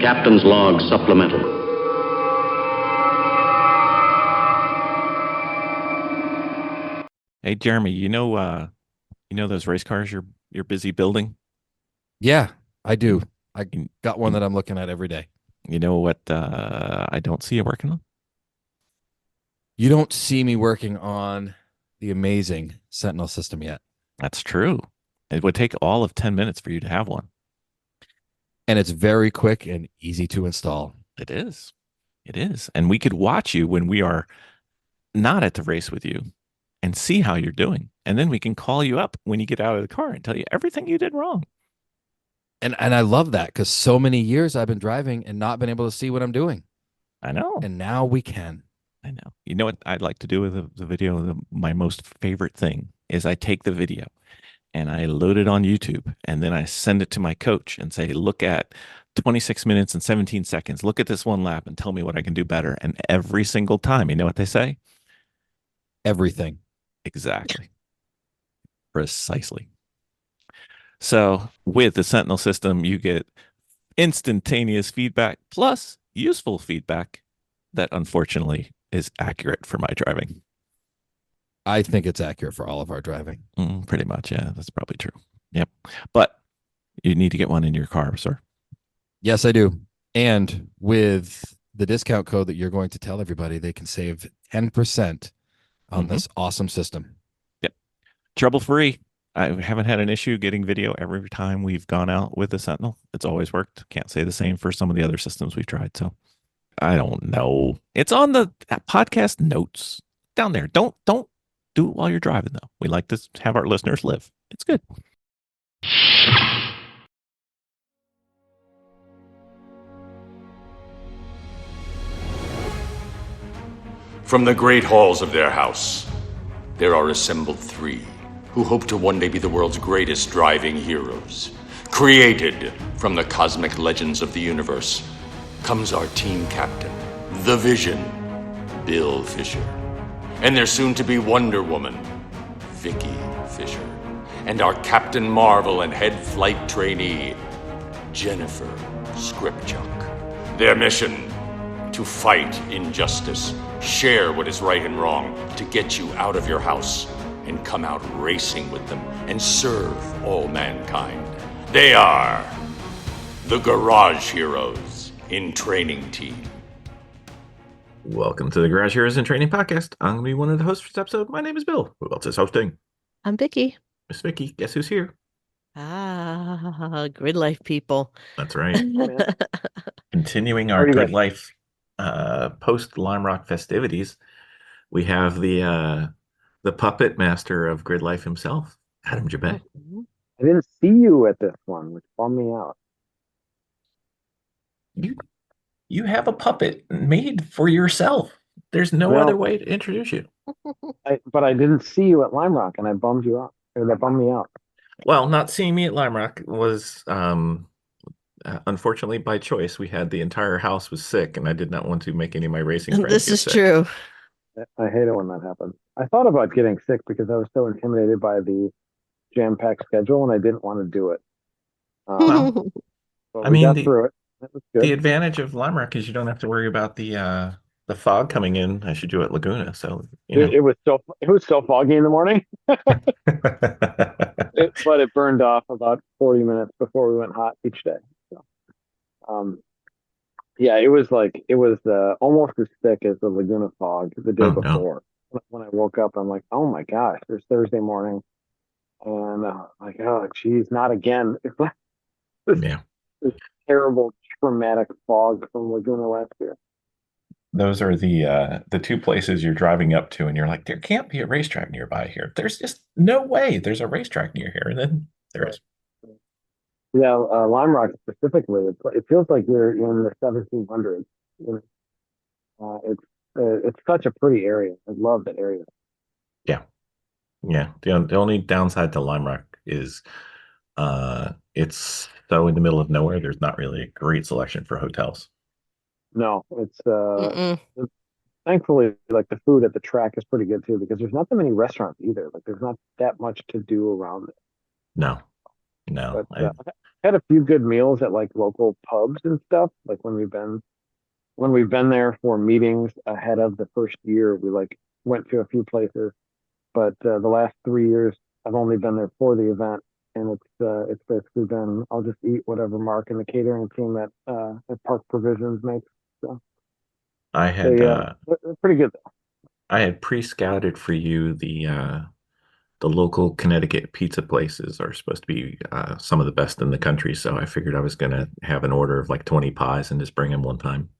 Captain's Log Supplemental. Hey Jeremy, you know those race cars you're busy building? Yeah, I do. You, I you, got one that I'm looking at every day. you know what I don't see you working on? You don't see me working on the amazing Sentinel system yet. That's true. It would take all of 10 minutes for you to have one. And it's very quick and easy to install. It is. It is. And we could watch you when we are not at the race with you and see how you're doing. And then we can call you up when you get out of the car and tell you everything you did wrong. And I love that because so many years I've been driving and not been able to see what I'm doing. I know. And now we can. I know. You know what I'd like to do with the video? My most favorite thing is I take the video and I load it on YouTube and then I send it to my coach and say, look at 26 minutes and 17 seconds. Look at this one lap and tell me what I can do better. And every single time, you know what they say? Everything. Exactly. Precisely. So with the Sentinel system, you get instantaneous feedback plus useful feedback that unfortunately is accurate for my driving. I think it's accurate for all of our driving. Pretty much. Yeah, that's probably true. Yep. But you need to get one in your car, sir. Yes, I do. And with the discount code that you're going to tell everybody, they can save 10% on this awesome system. Yep. Trouble-free. I haven't had an issue getting video every time we've gone out with the Sentinel. It's always worked. Can't say the same for some of the other systems we've tried. So I don't know. It's on the podcast notes down there. Don't do it while you're driving, though. We like to have our listeners live. It's good. From the great halls of their house, there are assembled three who hope to one day be the world's greatest driving heroes. Created from the cosmic legends of the universe comes our team captain, the Vision, Bill Fisher, and their soon-to-be Wonder Woman, Vicki Fisher, and our Captain Marvel and head flight trainee, Jennifer Skripchuk. Their mission: to fight injustice, share what is right and wrong, to get you out of your house and come out racing with them and serve all mankind. They are the Garage Heroes in Training Team. Welcome to the Garage Heroes in Training Podcast. I'm going to be one of the hosts for this episode. My name is Bill. Who else is hosting? I'm Vicki. Miss Vicki, guess who's here? GridLife people. That's right. Continuing our GridLife post Lime Rock festivities, we have the puppet master of GridLife himself, Adam Jabaay. I didn't see you at this one, which bummed me out. You have a puppet made for yourself. There's no other way to introduce you. But I didn't see you at Lime Rock, and I bummed you out. Or that bummed me out. Well, not seeing me at Lime Rock was unfortunately by choice. We had the entire house was sick, and I did not want to make any of my racing friends This get is sick. true. I hate it when that happens. I thought about getting sick because I was so intimidated by the jam-packed schedule, and I didn't want to do it. Well, but I we mean, got through it. That was good. The advantage of Lime Rock is you don't have to worry about the fog coming in as you do at Laguna. So It was so foggy in the morning. But it burned off about 40 minutes before we went hot each day. So, yeah, it was almost as thick as the Laguna fog the day before. No. When I woke up, I'm like, oh my gosh, there's Thursday morning, and like, oh geez, not again. It's like this terrible traumatic fog from Laguna last year. Those are the two places you're driving up to, and you're like, there can't be a racetrack nearby here. There's just no way there's a racetrack near here, and then there is. Yeah, Lime Rock specifically, it feels like you're in the 1700s. It's such a pretty area. I love that area. Yeah. The only downside to Lime Rock is it's so in the middle of nowhere. There's not really a great selection for hotels. No, it's thankfully like the food at the track is pretty good too, because there's not that many restaurants either. Like there's not that much to do around it. No. But, had a few good meals at like local pubs and stuff. Like when we've been there for meetings ahead of the first year, we like went to a few places. But the last 3 years, I've only been there for the event, and it's basically been I'll just eat whatever Mark and the catering team at Park Provisions makes. So I had they're pretty good though. I had pre-scouted for you the local Connecticut pizza places are supposed to be some of the best in the country. So I figured I was going to have an order of like 20 pies and just bring them one time.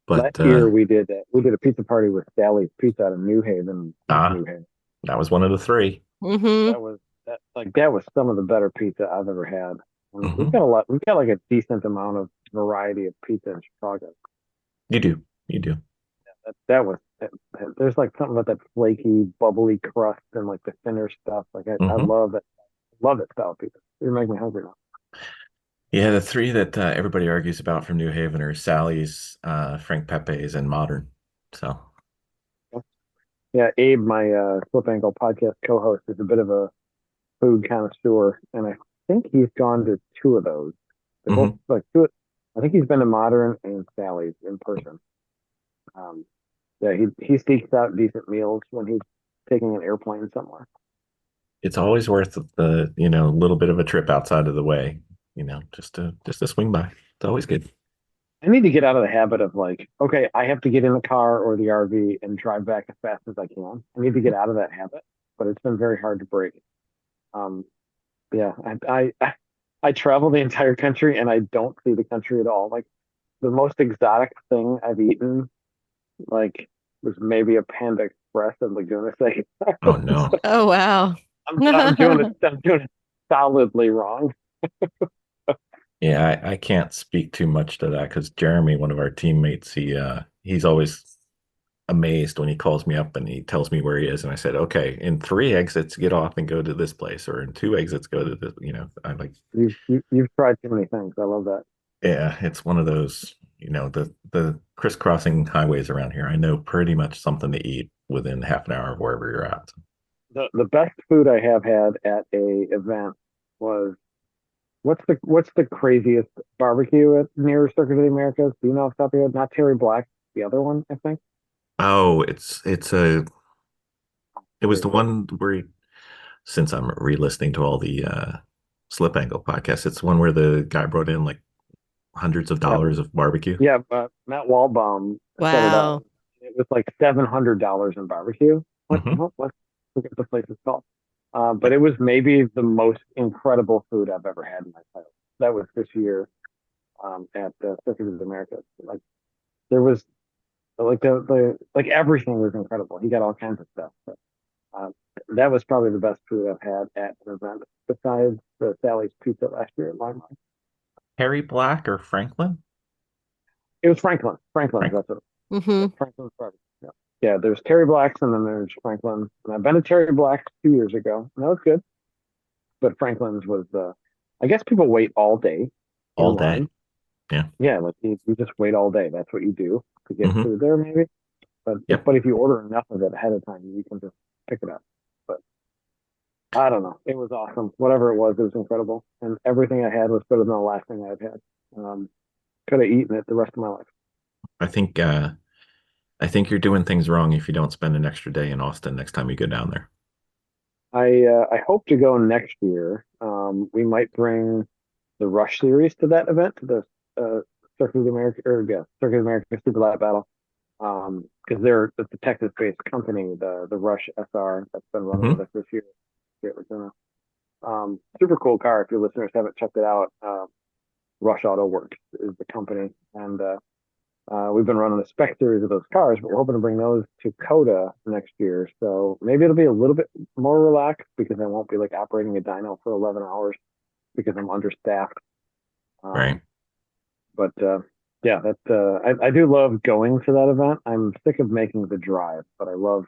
Last But year we did a pizza party with Sally's Pizza out of New Haven, ah, New Haven. that was one of the three. Mm-hmm. That was some of the better pizza I've ever had. And Hmm. we've got like a decent amount of variety of pizza in Chicago. You do. You do. That was there's like something about that flaky, bubbly crust and like the thinner stuff. Like I Hmm. love it. Love that style of pizza. You're making me hungry now. Yeah, the three that everybody argues about from New Haven are Sally's, Frank Pepe's, and Modern. So, Yeah, Abe, my Flip Angle podcast co-host, is a bit of a food connoisseur, and I think he's gone to two of those. They're both mhm. like two. I think he's been to Modern and Sally's in person. Um, yeah, he seeks out decent meals when he's taking an airplane somewhere. It's always worth the little bit of a trip outside of the way, just to swing by. It's always good. I need to get out of the habit of like, okay, I have to get in the car or the RV and drive back as fast as I can. I need to get out of that habit, but it's been very hard to break. Um, yeah, I travel the entire country and I don't see the country at all. Like the most exotic thing I've eaten, like, was maybe a Panda Express in Laguna Seca. Oh no. Oh, wow. I'm doing it solidly wrong. Yeah, I can't speak too much to that because Jeremy, one of our teammates, he's always amazed when he calls me up and he tells me where he is, and I said, okay, in 3 exits, get off and go to this place, or in 2 exits, go to this. I'm like, You've tried too many things. I love that. yeah, it's one of those, the crisscrossing highways around here. I know pretty much something to eat within half an hour of wherever you're at. The best food I have had at a event was what's the craziest barbecue at near Circuit of the Americas? Do you know off the top of your head? Not Terry Black, the other one, I think. Oh, it was the one where, since I'm re-listening to all the Slip Angle podcasts, it's one where the guy brought in like hundreds of Yeah, dollars of barbecue. yeah. Matt Waldbaum set it up. Wow. It was like $700 in barbecue. Hmm. Let's look at the place it's called. But it was maybe the most incredible food I've ever had in my life. That was this year at the Circuit of the Americas. Like there was like the like everything was incredible. He got all kinds of stuff. But, uh, that was probably the best food I've had at an event besides the Sally's Pizza last year at Lime. Harry Black or Franklin? It was Franklin. Franklin's, Frank. that's what Mm-hmm. Franklin's barbecue. Yeah. Yeah, there's Terry Black's and then there's Franklin. And I've been to Terry Black's 2 years ago. And that was good. But Franklin's was I guess people wait all day All in day. line. Yeah. Yeah, like you just wait all day. That's what you do to get Hmm. food there, maybe. But Yep. but if you order enough of it ahead of time, you can just pick it up. But I don't know. It was awesome. Whatever it was incredible. And everything I had was better than the last thing I've had. Um, could have eaten it the rest of my life. I think you're doing things wrong if you don't spend an extra day in Austin next time you go down there. I hope to go next year. We might bring the Rush series to that event, to the Circuit of the America, or yeah, Circuit of America Super Lap Battle. Because it's a Texas-based company, the Rush SR that's been running with Hmm. us this year here at Laguna. Super cool car. If your listeners haven't checked it out, Rush Auto Works is the company, and we've been running a spec series of those cars, but we're hoping to bring those to Coda next year. So maybe it'll be a little bit more relaxed because I won't be like operating a dyno for 11 hours because I'm understaffed. Right. Um, but yeah, I do love going to that event. I'm sick of making the drive, but I love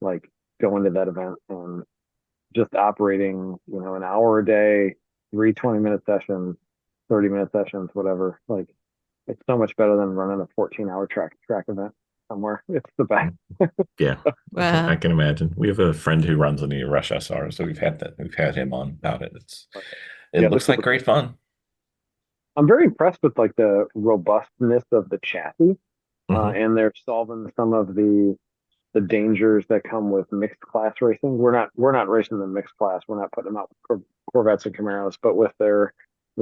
like going to that event and just operating, an hour a day, 3 20-minute sessions, 30-minute sessions, whatever. Like it's so much better than running a 14-hour track event somewhere. It's the best. Yeah. Wow. I can imagine. We have a friend who runs a new Rush SR, so we've had him on about it. It Yeah, looks like great fun. I'm very impressed with like the robustness of the chassis, Hmm. and they're solving some of the dangers that come with mixed class racing. We're not racing the mixed class. We're not putting them out with Corvettes and Camaros, but with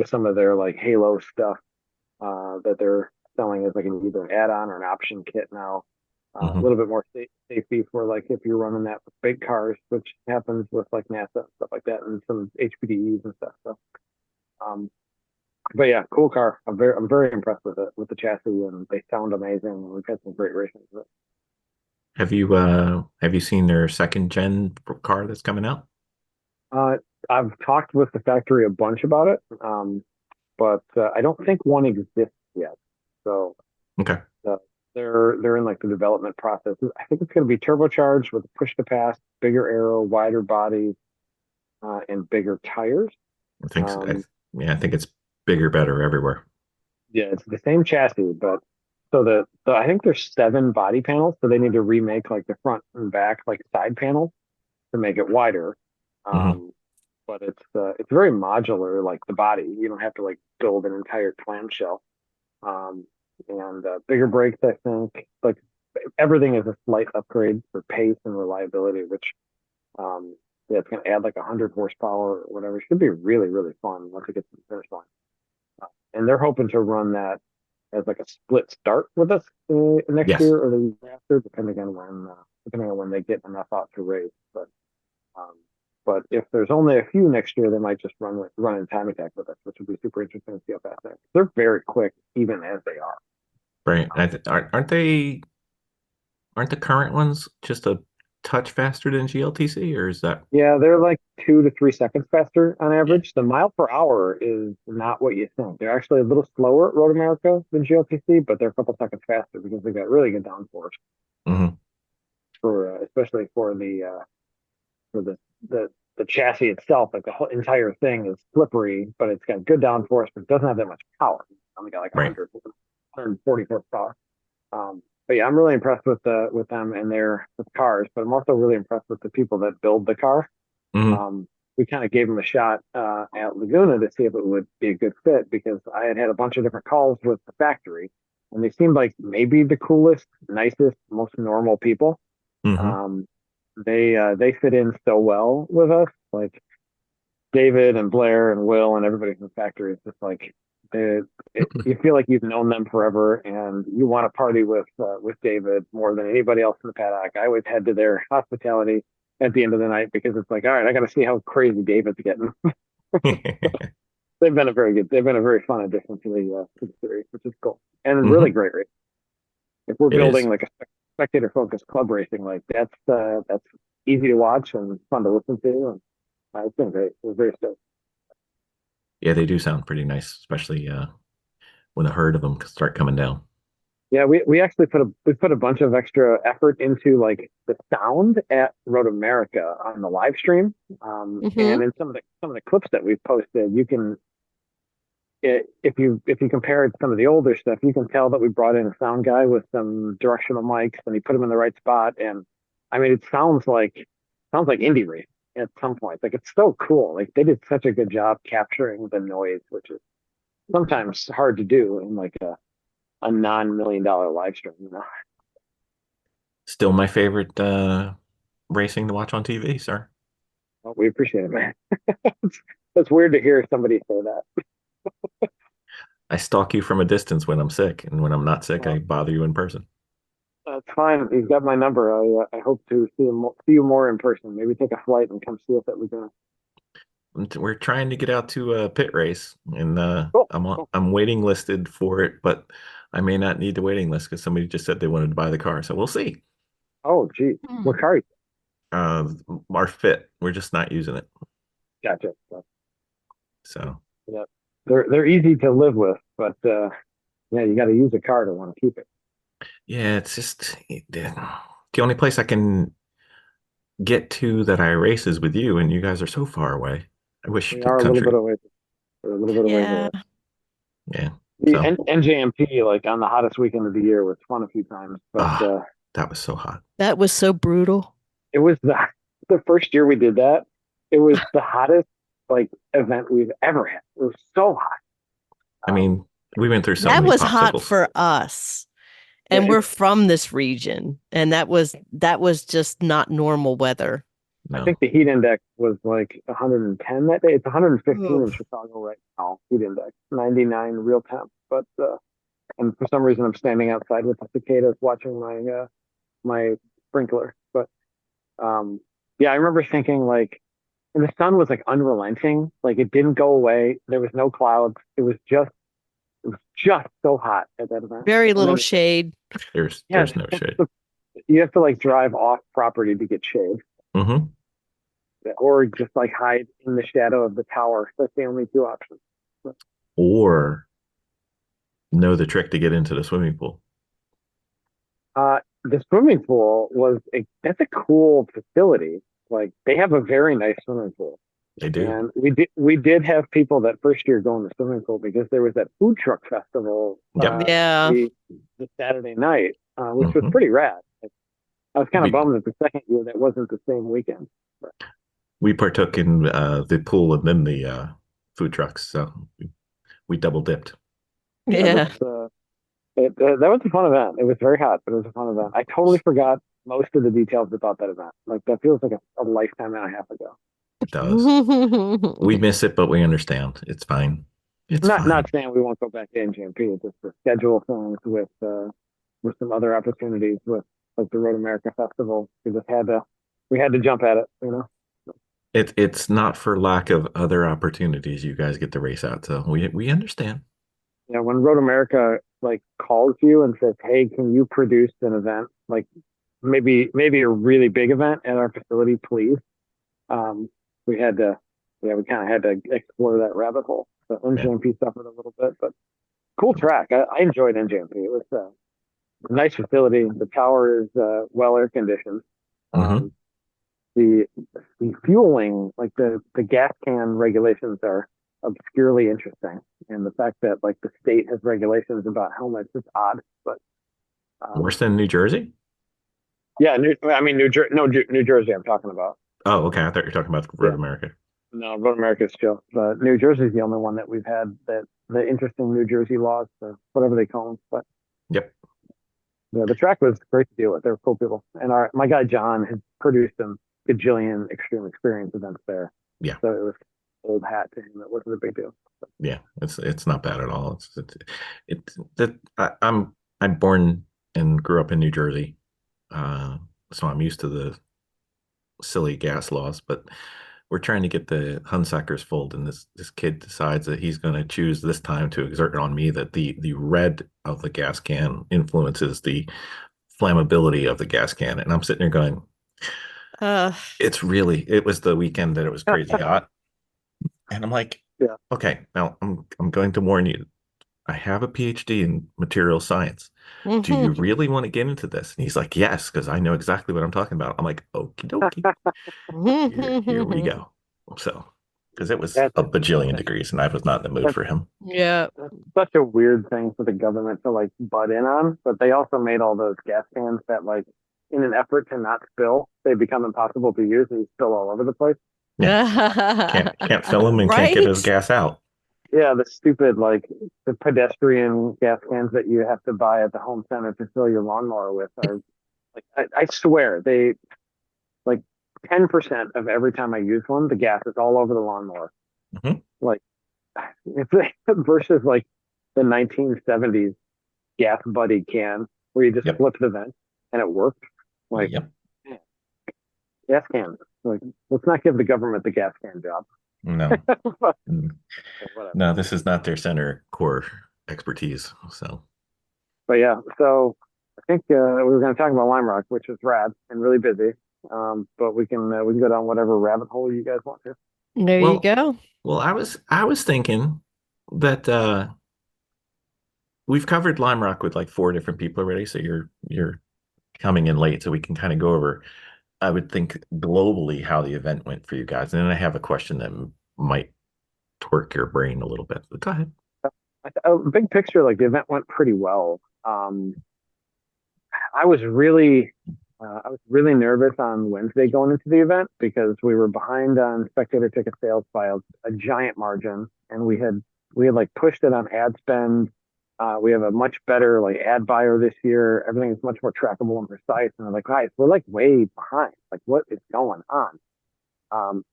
some of their like Halo stuff that they're selling as like either an add-on or an option kit now. A Hmm. little bit more safety for like if you're running that with big cars, which happens with like NASA and stuff like that, and some HPDEs and stuff. So, um, but yeah, cool car. I'm very impressed with it with the chassis, and they sound amazing. We've had some great racing with it. Have you seen their second gen car that's coming out? Uh, I've talked with the factory a bunch about it, but I don't think one exists yet. So Okay. uh, they're in like the development process. I think it's going to be turbocharged with a push to pass, bigger aero, wider body, and bigger tires. I think so. Um, Yeah, I think it's bigger, better everywhere. yeah, it's the same chassis, but so the I think there's 7 body panels, so they need to remake like the front and back like side panels to make it wider. Hmm. Um, but it's very modular, like the body. You don't have to like build an entire clamshell. And bigger brakes, I think. Like everything is a slight upgrade for pace and reliability, which um, yeah, it's going to add like 100 horsepower or whatever. It should be really, really fun once it gets to the finish line. And they're hoping to run that as like a split start with us next Yes. year or the year after, depending on when they get enough out to race. Um, but if there's only a few next year, they might just run in time attack with us, which would be super interesting to see how fast they are. They're very quick, even as they are. Right. Aren't the current ones just a touch faster than GLTC, or is that? Yeah, they're like 2 to 3 seconds faster on Yeah. average. The mile per hour is not what you think. They're actually a little slower at Road America than GLTC, but they're a couple seconds faster because they've got really good downforce Hmm. for especially for the chassis itself. Like the whole entire thing is slippery, but it's got good downforce, but it doesn't have that much power. It's only got like Right. 140 horsepower. But yeah, I'm really impressed with them and their with cars, but I'm also really impressed with the people that build the car. Hmm. Um, we kind of gave them a shot at Laguna to see if it would be a good fit because I had a bunch of different calls with the factory, and they seemed like maybe the coolest, nicest, most normal people. Hmm. Um, they fit in so well with us, like David and Blair and Will and everybody from the factory is just like you feel like you've known them forever, and you want to party with David more than anybody else in the paddock. I always head to their hospitality at the end of the night because it's like, all right, I got to see how crazy David's getting. They've been a very fun addition to the series, which is cool and really Hmm. great race. If we're It is. building like a spectator focused club racing, like that's easy to watch and fun to listen to, and it's been great. It was very stoked. Yeah, they do sound pretty nice, especially when a herd of them start coming down. Yeah, we actually put a bunch of extra effort into like the sound at Road America on the live stream, Hmm. and in some of the clips that we've posted, you can if you compare it to some of the older stuff, you can tell that we brought in a sound guy with some directional mics, and he put them in the right spot, and I mean it sounds like indie race at some point. Like it's so cool. Like they did such a good job capturing the noise, which is sometimes hard to do in like a non-million-dollar live stream. Still my favorite racing to watch on TV, sir. Well, we appreciate it, man. It's weird to hear somebody say that. I stalk you from a distance when I'm sick, and when I'm not sick, Well, I bother you in person. that's fine. He's got my number. I hope to see you more in person. Maybe take a flight and come see us at Laguna. We're trying to get out to a pit race, and Cool. I'm Cool. I'm waiting listed for it, but I may not need the waiting list because somebody just said they wanted to buy the car, so we'll see. Oh, geez. What car? Uh, our fit, we're just not using it, Gotcha. so Yeah. They're easy to live with, but yeah, you got to use a car to want to keep it. yeah, it's just the only place I can get to that I race is with you, and you guys are so far away. I wish you We could are a little bit country. away. We're a little bit away Yeah, away. Yeah, The so NJMP, like on the hottest weekend of the year, was fun a few times, but ah, that was so hot. that was so brutal. it was the first year we did that. It was the hottest. like event we've ever had. It was so hot. I mean, we went through so That many was hot popsicles. for us. Yeah, And we're from this region. And that was just not normal weather. I No. think the heat index was like 110 that day. It's 115 in Oof. Chicago right now. Heat index 99 real temp. But and for some reason I'm standing outside with the cicadas watching my sprinkler. But yeah, I remember thinking like, and the sun was like unrelenting. Like it didn't go away. There was no clouds. It was just so hot at that event. Very And little then, shade. There's yeah, no shade. you have to like drive off property to get shade, Mm-hmm. or just like hide in the shadow of the tower. That's the only two options. Or know the trick to get into the swimming pool. The swimming pool that's a cool facility. Like they have a very nice swimming pool. They do. And we did have people that first year go in the swimming pool because there was that food truck festival Yep. Yeah. the Saturday night, which was Mhm. pretty rad. I was kind of We- bummed that the second year that wasn't the same weekend. We partook in the pool and then the food trucks, so we double dipped. Yeah. That was a fun event. It was very hot, but it was a fun event. I totally forgot most of the details about that event. Like that feels like a lifetime and a half ago. It does. We miss it, but we understand. It's fine. It's Not fine. not saying we won't go back to NGMP. It's just the schedule things with some other opportunities with like the Road America Festival. We had to jump at it, you know. It's not for lack of other opportunities you guys get to race out, so we understand. Yeah, when Road America like calls you and says, "Hey, can you produce an event like maybe a really big event at our facility, please?" Um, we had to, yeah, we kind of had to explore that rabbit hole. So NGMP suffered a little bit, but cool track. I enjoyed NGMP. It was a nice facility. The tower is well air conditioned. Mhm. The fueling, like the gas can regulations are obscurely interesting, and the fact that like the state has regulations about helmets is odd. But Worse than New Jersey? yeah, New Jersey. I'm talking about. Oh, okay. I thought you were talking about Road Yeah. America. No, Road America's chill. But New Jersey's the only one that we've had that the interesting New Jersey laws, or whatever they call them. But Yep. yeah, the track was great to deal with. They were cool people, and my guy John has produced some gajillion extreme experience events there. Yeah. So it was old hat to him. It wasn't a big deal. Yeah, it's not bad at all. It's that I'm born and grew up in New Jersey, so I'm used to the silly gas laws. But we're trying to get the Hunsuckers fold, and this kid decides that he's going to choose this time to exert on me that the red of the gas can influences the flammability of the gas can, and I'm sitting there going, it was the weekend that it was crazy hot. And I'm like, Yeah. okay, now I'm going to warn you. I have a PhD in material science. Do you really want to get into this? And he's like, yes, because I know exactly what I'm talking about. I'm like, okie dokie. Here we go. So, because it was a bajillion degrees and I was not in the mood for him. Yeah. That's such a weird thing for the government to like butt in on, but they also made all those gas cans that like in an effort to not spill, they become impossible to use and you spill all over the place. Can't fill him and can't get his gas out. Yeah, the stupid like the pedestrian gas cans that you have to buy at the home center to fill your lawnmower with are like I swear they like 10% of every time I use one, the gas is all over the lawnmower. Mhm. Like if versus like the 1970s gas buddy can where you just Yep. flip the vent and it worked. Like Yep. gas cans. Like let's not give the government the gas can job. No. Whatever. No, this is not their center core expertise. So, But yeah, so I think we were going to talk about Lime Rock, which is rad and really busy. But we can go down whatever rabbit hole you guys want to. There you go. Well, I was thinking that we've covered Lime Rock with like 4 different people already, so you're coming in late, so we can kind of go over, I would think, globally how the event went for you guys. And then I have a question that might twerk your brain a little bit. But go ahead. Big picture, like the event went pretty well. I was really I was really nervous on Wednesday going into the event because we were behind on spectator ticket sales by a giant margin, and we had like pushed it on ad spend. We have a much better like ad buyer this year. Everything is much more trackable and precise. And I'm like, guys, we're like way behind. Like, what is going on?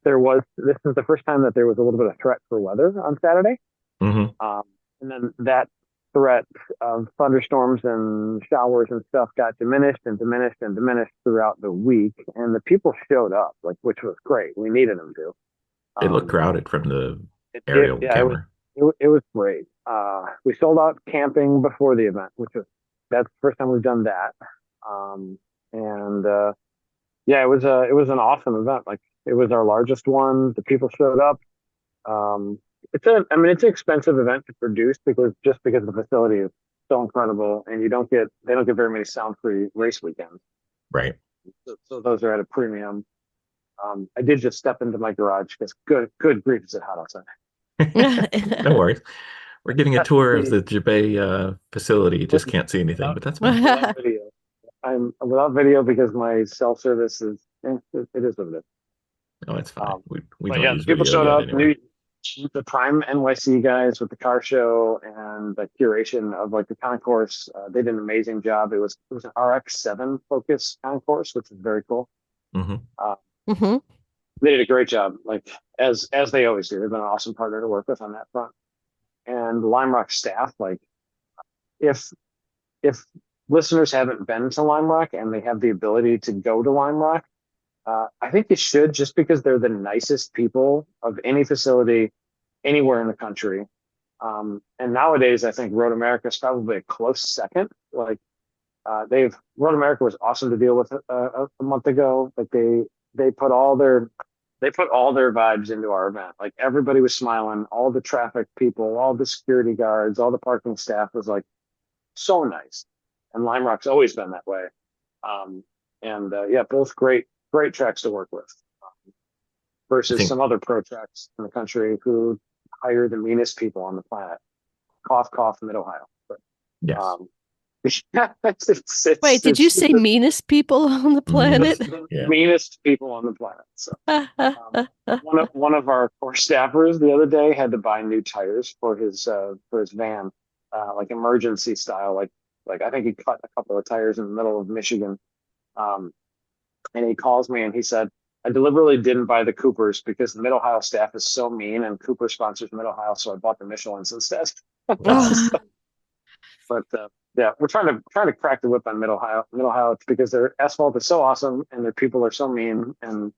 This is the first time that there was a little bit of threat for weather on Saturday. Mm-hmm. And then that threat of thunderstorms and showers and stuff got diminished and diminished and diminished throughout the week. And the people showed up, like, which was great. We needed them to. It looked crowded from the It did, aerial yeah, camera. it was great. We sold out camping before the event, that's the first time we've done that. And yeah, it was an awesome event. Like, it was our largest one. The people showed up. It's an expensive event to produce because the facility is so incredible, and they don't get very many sound-free race weekends. Right. So those are at a premium. I did just step into my garage because good grief, is it hot outside. No worries. We're getting a tour of the Jabaay facility. Just can't see anything, but that's fine. Without video. I'm without video because my cell service is it is what it is. Oh, it's fine. We But don't yeah, use people video showed yet up. anyway. The Prime NYC guys with the car show and the curation of like the concourse. They did an amazing job. It was an RX-7 focus concourse, which is very cool. Mm-hmm. Mm-hmm. They did a great job, like as they always do. They've been an awesome partner to work with on that front. And Lime Rock staff, like, if listeners haven't been to Lime Rock and they have the ability to go to Lime Rock, I think you should, just because they're the nicest people of any facility anywhere in the country. And nowadays, I think Road America is probably a close second. Like, Road America was awesome to deal with a month ago. Like, they put all their vibes into our event. Like, everybody was smiling. All the traffic people, all the security guards, all the parking staff was like so nice. And Lime Rock's always been that way. Yeah, both great tracks to work with, versus some other pro tracks in the country who hire the meanest people on the planet. Cough, cough, Mid Ohio. But, yes. Wait, did you say meanest people on the planet? The meanest people on the planet. So, one of our core staffers the other day had to buy new tires for his van, like emergency style. Like I think he cut a couple of tires in the middle of Michigan. And he calls me and he said, I deliberately didn't buy the Coopers because the Mid Ohio staff is so mean, and Cooper sponsors Mid Ohio, so I bought the Michelins instead. But yeah, we're trying to crack the whip on Mid Ohio. It's because their asphalt is so awesome and their people are so mean, and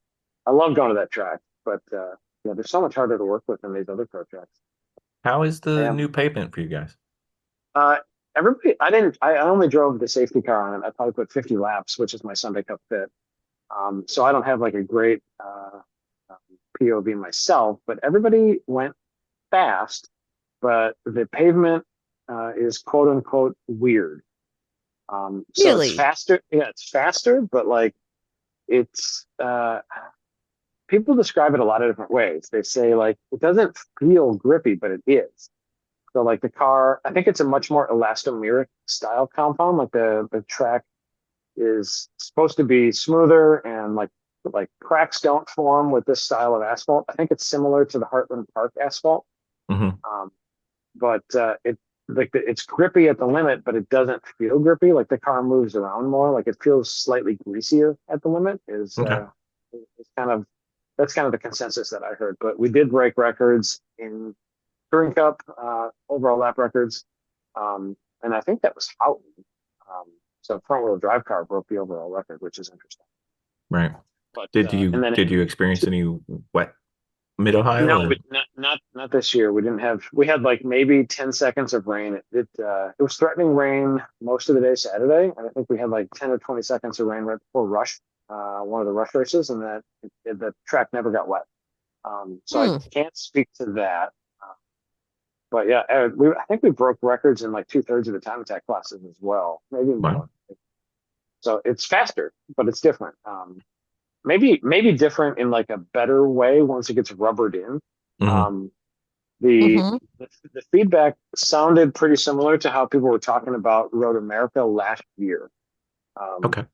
I love going to that track. But yeah, they're so much harder to work with than these other pro tracks. How is the new pavement for you guys? Everybody, I only drove the safety car on it. I probably put 50 laps, which is my Sunday Cup fit. So I don't have like a great POV myself, but everybody went fast. But the pavement is quote unquote weird. So really? It's faster. Yeah, it's faster, but like it's people describe it a lot of different ways. They say like it doesn't feel grippy, but it is. So like the car, I think it's a much more elastomeric style compound. Like the track is supposed to be smoother, and like cracks don't form with this style of asphalt. I think it's similar to the Heartland Park asphalt. Mm-hmm. But it's grippy at the limit, but it doesn't feel grippy. Like the car moves around more. Like it feels slightly greasier at the limit. Is kind of the consensus that I heard. But we did break records in Touring Cup, overall lap records, and I think that was Houghton. So front wheel drive car broke the overall record, which is interesting. Right. But did you experience any wet Mid Ohio? No, but not this year. We had like maybe 10 seconds of rain. It was threatening rain most of the day Saturday, and I think we had like 10 or 20 seconds of rain right before Rush, one of the Rush races, and that the track never got wet. So I can't speak to that. But yeah, I think we broke records in like 2/3 of the time attack classes as well, maybe more. So it's faster, but it's different. Maybe different in like a better way once it gets rubbered in. Mm-hmm. The feedback sounded pretty similar to how people were talking about Road America last year.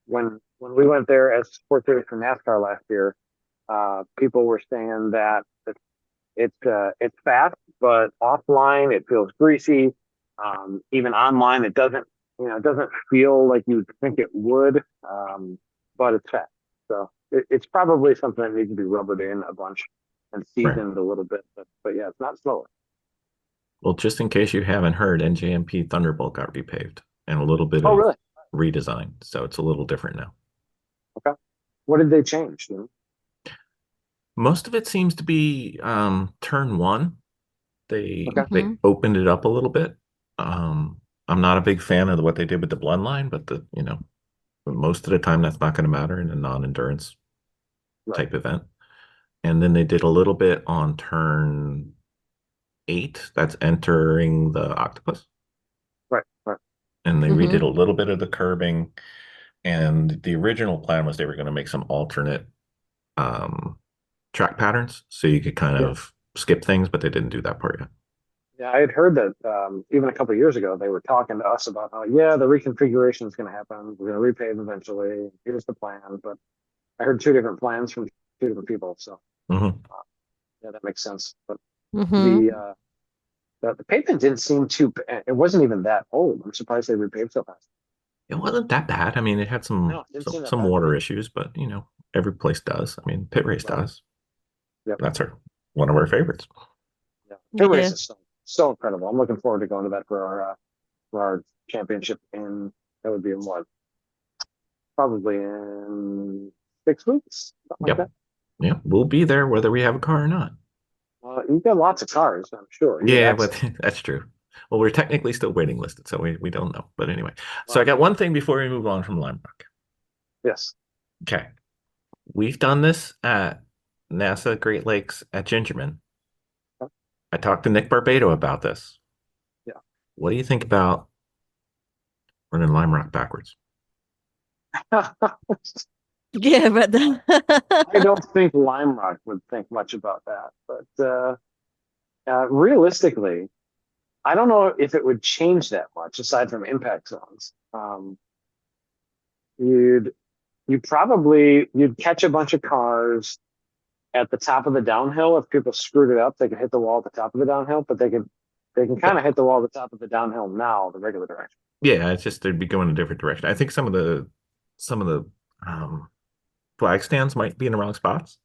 When when we went there as spectators for NASCAR last year, people were saying that it's fast, but offline it feels greasy. Even online, it doesn't feel like you'd think it would, but it's fast. So it's probably something that needs to be rubbered in a bunch and Right. seasoned a little bit. But yeah, it's not slower. Well, just in case you haven't heard, NJMP Thunderbolt got repaved and a little bit Oh, of really? redesign. So it's a little different now. Okay. What did they change? Most of it seems to be turn one. Okay. They opened it up a little bit. I'm not a big fan of what they did with the bloodline, but most of the time that's not going to matter in a non-endurance Right. type event. And then they did a little bit on turn 8. That's entering the octopus. Right. Right. And they redid a little bit of the curbing. And the original plan was they were going to make some alternate track patterns so you could kind Yeah. of skip things, but they didn't do that part yet. Yeah, I had heard that even a couple of years ago, they were talking to us about how, yeah, the reconfiguration is going to happen. We're going to repave eventually. Here's the plan. But I heard two different plans from two different people. So Mhm. yeah, that makes sense. But Mm-hmm. the pavement didn't seem too, it wasn't even that old. I'm surprised they repaved so fast. It wasn't that bad. I mean, it had No, it didn't seem that some bad to water me. issues, but every place does. I mean, pit race Right. does. Yep. That's one of our favorites. Yeah. Pit race Yeah. is so incredible. I'm looking forward to going to that for our championship that would be in what? Probably in 6 weeks, something like Yep. that. Yeah, we'll be there whether we have a car or not. You've got lots of cars, I'm sure. You have Yeah, but access. that's true. Well, we're technically still waiting listed, so we don't know. But anyway, so I Well, got one thing before we move on from Lime Rock. yes. Okay. We've done this at NASA Great Lakes at Gingerman. I talked to Nick Barbado about this. Yeah. What do you think about running Lime Rock backwards? Yeah, but I don't think Lime Rock would think much about that, but realistically, I don't know if it would change that much aside from impact zones. You'd you'd catch a bunch of cars at the top of the downhill. If people screwed it up, they could hit the wall at the top of the downhill, but they can kind of hit the wall at the top of the downhill now, the regular direction. Yeah, it's just they'd be going a different direction. I think some of the um, flag stands might be in the wrong spots.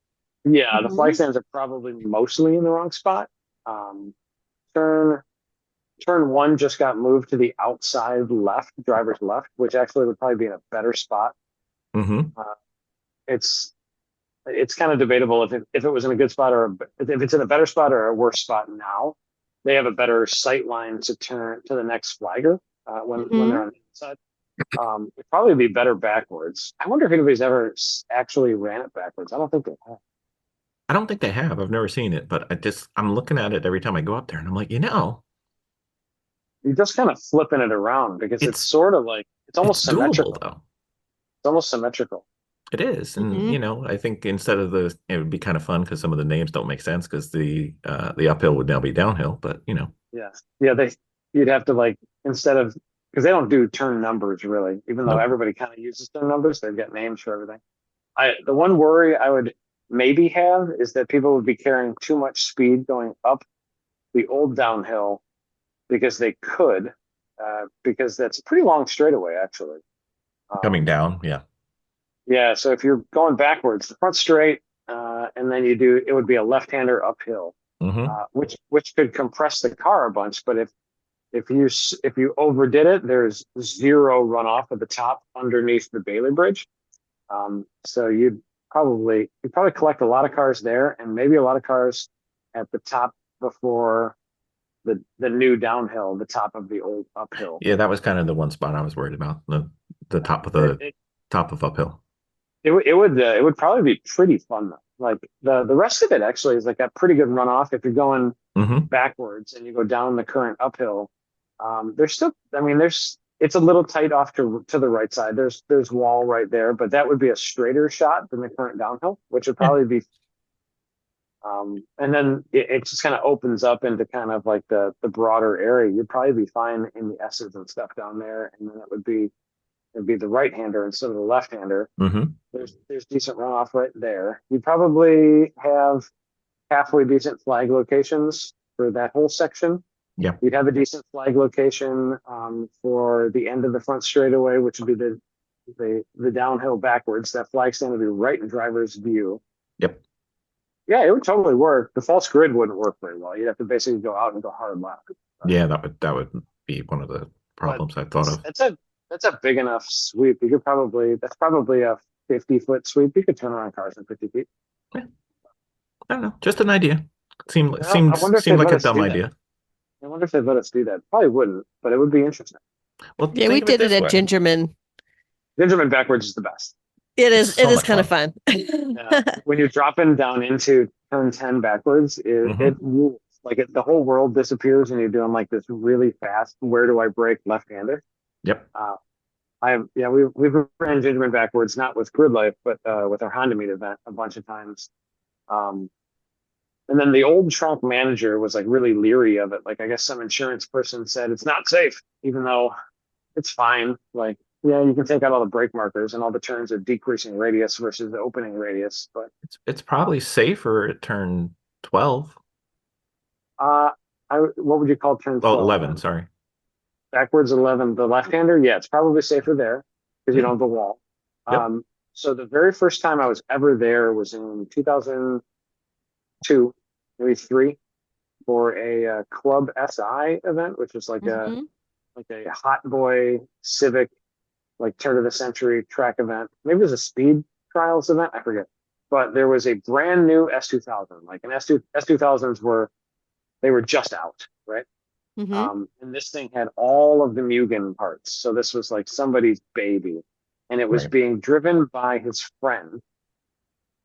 Yeah, the flag Mhm. stands are probably mostly in the wrong spot. Um, turn turn one just got moved to the outside left, driver's left, which actually would probably be in a better spot. Mm-hmm. Uh, it's it's kind of debatable if it was in a good spot if it's in a better spot or a worse spot now. They have a better sight line to turn to the next flagger when they're Mhm. on the inside. It'd probably be better backwards. I wonder if anybody's ever actually ran it backwards. I don't think they have. I don't think they have. I've never seen it, but I'm looking at it every time I go up there, and I'm like, You're just kind of flipping it around because it's it's sort of like it's it's almost doable symmetrical. though. It's almost symmetrical. It is, and Mhm. I think instead of it would be kind of fun because some of the names don't make sense because the uphill would now be downhill, but Yeah. Yeah, you'd have to like instead of because they don't do turn numbers really, even though nope. everybody kind of uses turn numbers, they've got names for everything. The one worry I would maybe have is that people would be carrying too much speed going up the old downhill because they could, because that's a pretty long straightaway actually. Coming Um, down, yeah. yeah, so if you're going backwards, the front straight, and then it would be a left-hander uphill, Mm-hmm. which could compress the car a bunch. But if you overdid it, there's zero runoff at the top underneath the Bailey Bridge. So you'd probably collect a lot of cars there, and maybe a lot of cars at the top before the new downhill, the top of the old uphill. Yeah, that was kind of the one spot I was worried about the top of It, the it, top of uphill. it would probably be pretty fun though. Like the rest of it actually is like a pretty good runoff if you're going Mm-hmm. backwards and you go down the current uphill. There's still, I mean, it's a little tight off to the right side. There's wall right there, but that would be a straighter shot than the current downhill, which would Yeah. probably be. And then it just kind of opens up into kind of like the broader area. You'd probably be fine in the S's and stuff down there, and then it would be it'd be the right-hander instead of the left-hander. Mm-hmm. There's decent runoff right there. You probably have halfway decent flag locations for that whole section. Yeah. You'd have a decent flag location for the end of the front straightaway, which would be the downhill backwards. That flag stand would be right in driver's view. Yep. Yeah, it would totally work. The false grid wouldn't work very well. You'd have to basically go out and go hard left. Yeah, that would be one of the problems I thought of. That's a big enough sweep. That's probably a 50-foot sweep. You could turn around cars in 50 feet. Yeah. I don't know. Just an idea. Seemed like a dumb idea. I wonder if they'd let us do that. Probably wouldn't, but it would be interesting. Well, Yeah, we did it at Gingerman. Gingerman backwards is the best. It is. So It is much kind of fun. When you're dropping down into turn 10 backwards, it rules. Like the whole world disappears, and you're doing like this really fast. Where do I brake left-hander? Yep. We've ran Gingerman backwards, not with GridLife, but with our Honda Meet event a bunch of times. And then the old track manager was like really leery of it. Like I guess some insurance person said it's not safe, even though it's fine. Like, yeah, you can take out all the brake markers and all the turns are decreasing radius versus the opening radius, but it's probably safer at turn 12. What would you call turn 12? 11, sorry. Backwards 11, the left-hander. Yeah, it's probably safer there because you don't have the wall. Yep. So the very first time I was ever there was in 2002, maybe 3, for a Club SI event, which was like a hot boy civic, like turn of the century track event. Maybe it was a speed trials event. I forget. But there was a brand new S2000, like an S2000s they were just out, right? Mm-hmm. And this thing had all of the Mugen parts. So this was like somebody's baby. And it was being driven by his friend,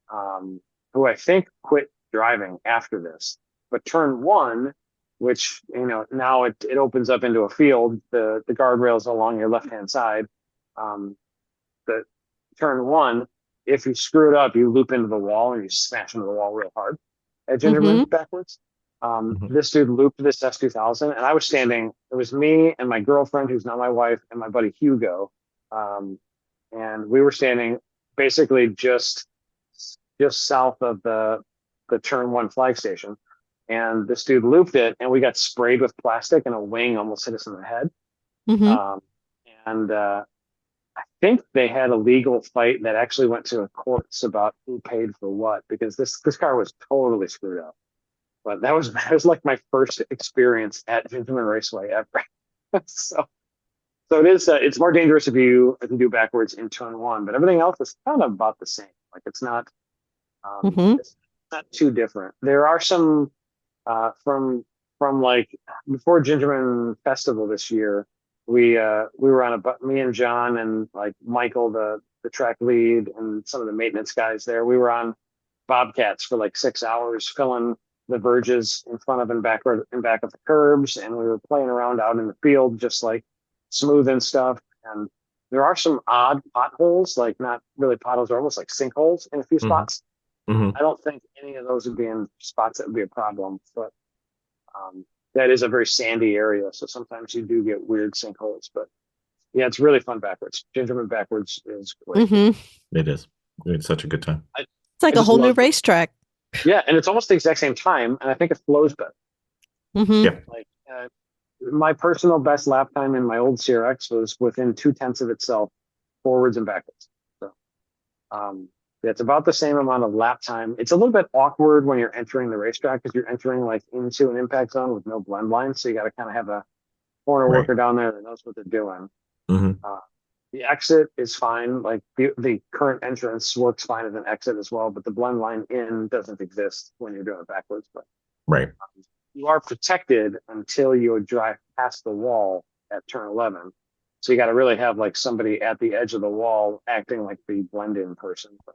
who I think quit driving after this. But turn 1, which, now it opens up into a field, the guardrails along your left-hand side. The turn 1, if you screw it up, you loop into the wall and you smash into the wall real hard at Gingerman backwards. This dude looped this S2000, and I was standing. It was me and my girlfriend, who's not my wife, and my buddy Hugo, and we were standing basically just south of the turn 1 flag station. And this dude looped it, and we got sprayed with plastic, and a wing almost hit us in the head. I think they had a legal fight that actually went to a courts about who paid for what, because this car was totally screwed up. But that was like my first experience at Gingerman Raceway ever. so it's more dangerous if you do backwards in turn 1, but everything else is kind of about the same. Like it's not too different. There are some from like before Gingerman Festival this year, we were on me and John and like Michael, the track lead, and some of the maintenance guys there. We were on Bobcats for like 6 hours filling the verges in front of and back of the curbs, and we were playing around out in the field, just like smoothing stuff. And there are some odd potholes, like not really potholes, almost like sinkholes in a few spots. I don't think any of those would be in spots that would be a problem, but that is a very sandy area, so sometimes you do get weird sinkholes. But yeah, it's really fun backwards. Gingerman backwards is great. It is. It's such a good time. It's like a whole new racetrack. Yeah, and it's almost the exact same time, and I think it flows better. Yeah. Like my personal best lap time in my old CRX was within 0.2 of itself, forwards and backwards. So, it's about the same amount of lap time. It's a little bit awkward when you're entering the racetrack because you're entering like into an impact zone with no blend line, so you got to kind of have a corner worker down there that knows what they're doing. The exit is fine. Like the current entrance works fine as an exit as well, but the blend line in doesn't exist when you're doing it backwards. But you are protected until you drive past the wall at turn 11. So you got to really have like somebody at the edge of the wall acting like the blend-in person. But,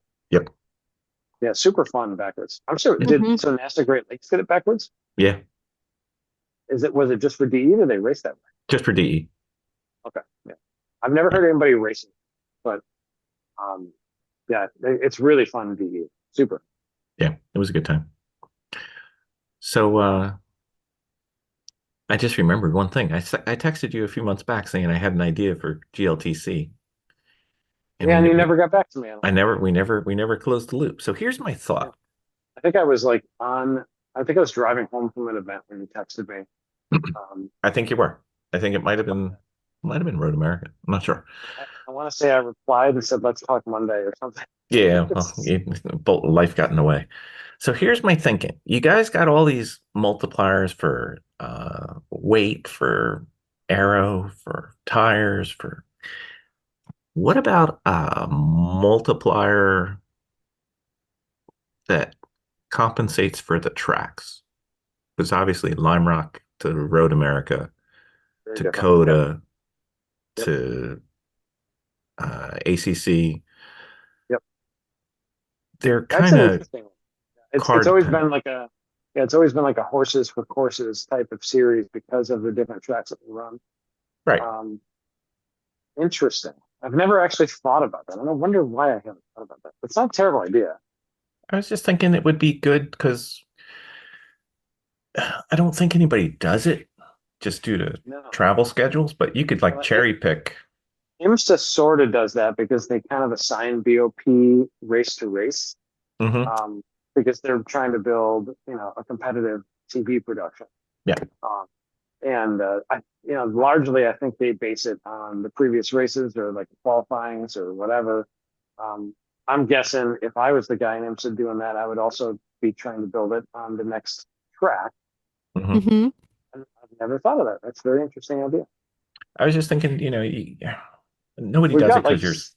yeah, super fun backwards. I'm sure. So NASTA Great Lakes did it backwards? Yeah. Was it just for DE, or did they race that way? Just for DE. Okay. Yeah. I've never heard anybody racing, but yeah, it's really fun DE. Super. Yeah, it was a good time. So I just remembered one thing. I texted you a few months back saying I had an idea for GLTC. Yeah, and you never got back to me on it. we never closed the loop. So here's my Yeah. thought. I think I was like I think I was driving home from an event when you texted me. I think you were. I think it might have been Road America. I'm not sure. I want to say I replied and said, let's talk Monday or something. Yeah, well, life got in the way. So here's my thinking. You guys got all these multipliers for weight, for aero, for tires, for what about a multiplier that compensates for the tracks? Because obviously Lime Rock to Road America Very to different. Coda Yep. to ACC, Yep. they're That's kind an of interesting one. It's card always dependent. been like it's always been like a horses for courses type of series because of the different tracks that we run. Right. Interesting. I've never actually thought about that. I wonder why I haven't thought about that. It's not a terrible idea. I was just thinking it would be good because I don't think anybody does it just due to No. travel schedules, but you could like cherry pick. IMSA sort of does that because they kind of assign BOP race to race, because they're trying to build, a competitive TV production. Yeah. And largely, I think they base it on the previous races or like qualifyings or whatever. I'm guessing if I was the guy in IMSA doing that, I would also be trying to build it on the next track. Mm-hmm. And I've never thought of that. That's a very interesting idea. I was just thinking, nobody We've does it got because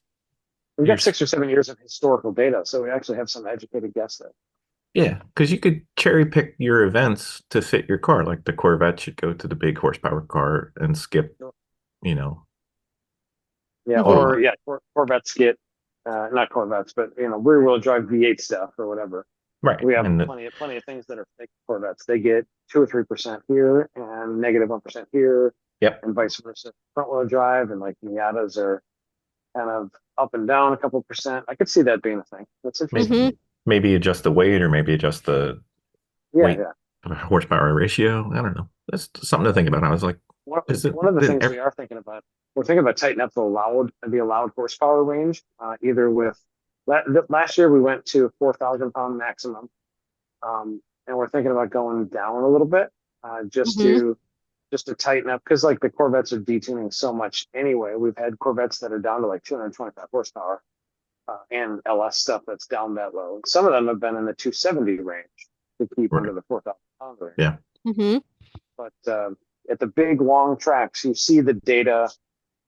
we've got 6 or 7 years of historical data, so we actually have some educated guess there. yeah, because you could cherry pick your events to fit your car. Like the Corvette should go to the big horsepower car and skip, Yeah, automatic. Corvettes get not Corvettes, but rear wheel drive V8 stuff or whatever. Right. We have And plenty of things that are fake Corvettes. They get 2 or 3% here and negative 1% here, yep. and vice versa. Front wheel drive and like Miatas are kind of up and down a couple percent. I could see that being a thing. That's interesting. Maybe adjust the weight or maybe adjust the weight horsepower ratio. I don't know. That's something to think about. I was like, one of the things we are thinking about, we're thinking about tightening up the allowed horsepower range, either with last year we went to 4,000 pound maximum, and we're thinking about going down a little bit, just to tighten up, because like the Corvettes are detuning so much anyway. We've had Corvettes that are down to like 225 horsepower, and LS stuff that's down that low. Some of them have been in the 270 range to keep under the 4,000 pound range. Yeah. Mm-hmm. But at the big long tracks, you see the data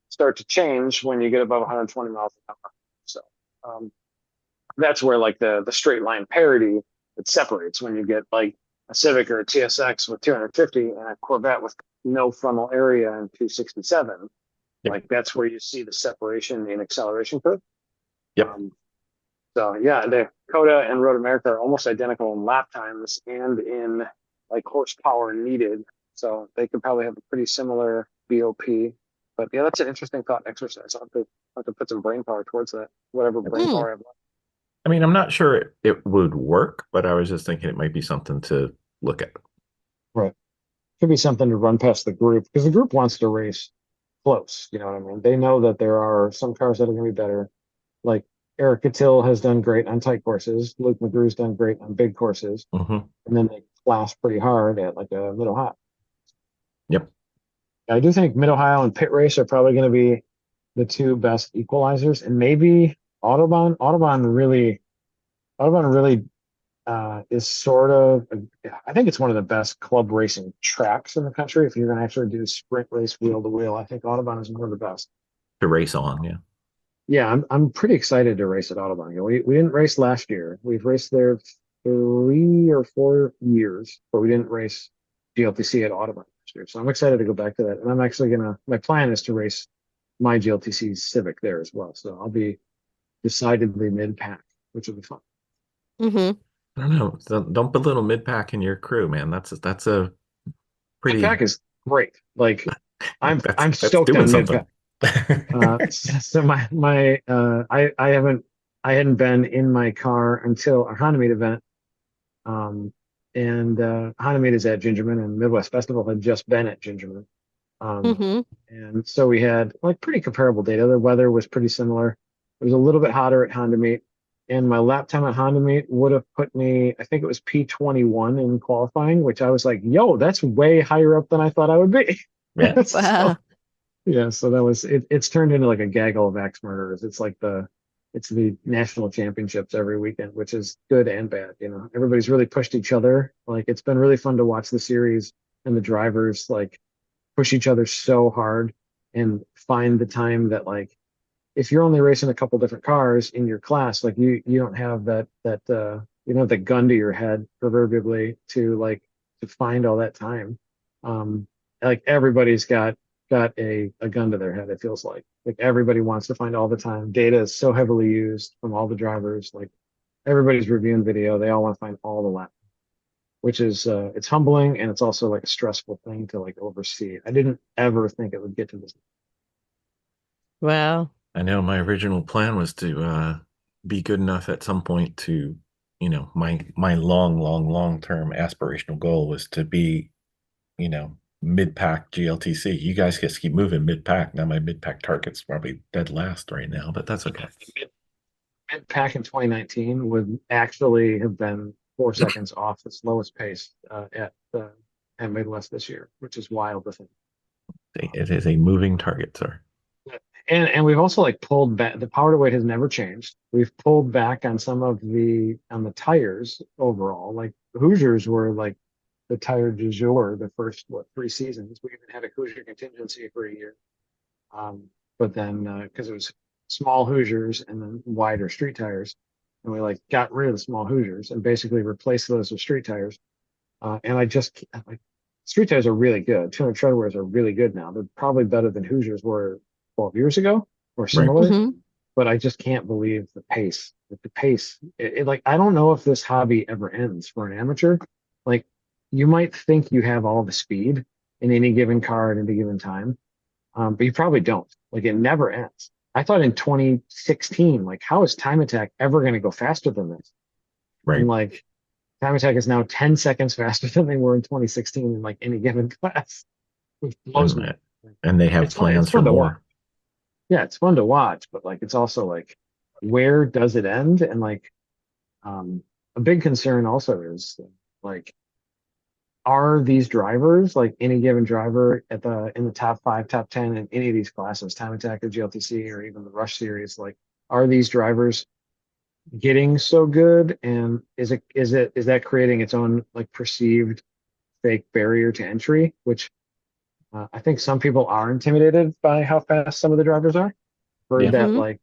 start to change when you get above 120 miles an hour. So that's where like the straight line parity, it separates when you get like a Civic or a TSX with 250 and a Corvette with no frontal area and 267. Yep. Like that's where you see the separation in acceleration curve. Yep. So yeah, the Coda and Road America are almost identical in lap times and in like horsepower needed. So they could probably have a pretty similar BOP. But yeah, that's an interesting thought exercise. I'll have to put some brain power towards that, whatever brain power I have left. I mean, I'm not sure it would work, but I was just thinking it might be something to look at. Right. Could be something to run past the group, because the group wants to race close. You know what I mean? They know that there are some cars that are going to be better. Like Eric Cattell has done great on tight courses. Luke McGrew's done great on big courses. And then they clash pretty hard at like a Mid-Ohio. Yep. I do think Mid-Ohio and Pit Race are probably going to be the two best equalizers, and maybe Autobahn. Autobahn really is sort of, I think it's one of the best club racing tracks in the country. If you're going to actually do sprint race wheel to wheel, I think Autobahn is one of the best to race on. Yeah. Yeah, I'm pretty excited to race at Audubon. We didn't race last year. We've raced there 3 or 4 years, but we didn't race GLTC at Audubon last year. So I'm excited to go back to that. And I'm actually my plan is to race my GLTC Civic there as well. So I'll be decidedly mid-pack, which will be fun. Mm-hmm. I don't know. Don't belittle mid-pack in your crew, man. That's a pretty mid-pack is great. Like I'm stoked doing on something. So I hadn't been in my car until our Honda Meet event. And Honda Meet is at Gingerman, and Midwest Festival had just been at Gingerman. And so we had like pretty comparable data. The weather was pretty similar. It was a little bit hotter at Honda Meet, and my lap time at Honda Meet would have put me, I think it was P21 in qualifying, which I was like, yo, that's way higher up than I thought I would be. Yeah. So, Wow. yeah, so that was it. It's turned into like a gaggle of axe murderers. It's the national championships every weekend, which is good and bad. Everybody's really pushed each other. Like it's been really fun to watch the series and the drivers like push each other so hard and find the time that like if you're only racing a couple different cars in your class, like you don't have the gun to your head proverbially to find all that time. Um, like everybody's got a gun to their head. It feels like everybody wants to find all the time. Data is so heavily used from all the drivers. Like everybody's reviewing video. They all want to find all the laps, which is it's humbling and it's also like a stressful thing to like oversee. I didn't ever think it would get to this. Wow. I know my original plan was to be good enough at some point to, my long term aspirational goal was to be, mid pack GLTC. You guys just keep moving mid pack. Now my mid pack target's probably dead last right now, but that's okay. Mid pack in 2019 would actually have been 4 seconds off the slowest pace at Midwest this year, which is wild to think. It is a moving target, sir. And we've also like pulled back. The power to weight has never changed. We've pulled back on some of on the tires overall. Like Hoosiers were like the tire du jour the first 3 seasons. We even had a Hoosier contingency for a year. But then because it was small Hoosiers and then wider street tires, and we like got rid of the small Hoosiers and basically replaced those with street tires. And I just like street tires are really good. 200 tread wears are really good now. They're probably better than Hoosiers were 12 years ago or similar. Mhm. But I just can't believe the pace. The pace, like I don't know if this hobby ever ends for an amateur. Like you might think you have all the speed in any given car at any given time, but you probably don't. Like it never ends. I thought in 2016, like how is Time Attack ever going to go faster than this? Right. And like Time Attack is now 10 seconds faster than they were in 2016 in like any given class, which blows me. And they have It's fun, plans it's for fun to watch. more. Yeah, it's fun to watch, but like it's also like where does it end? And like a big concern also is like are these drivers like any given driver in the top 5, top 10 in any of these classes, Time Attack or GLTC or even the Rush series, like are these drivers getting so good? And is that creating its own like perceived fake barrier to entry, which I think some people are intimidated by how fast some of the drivers are. Yeah.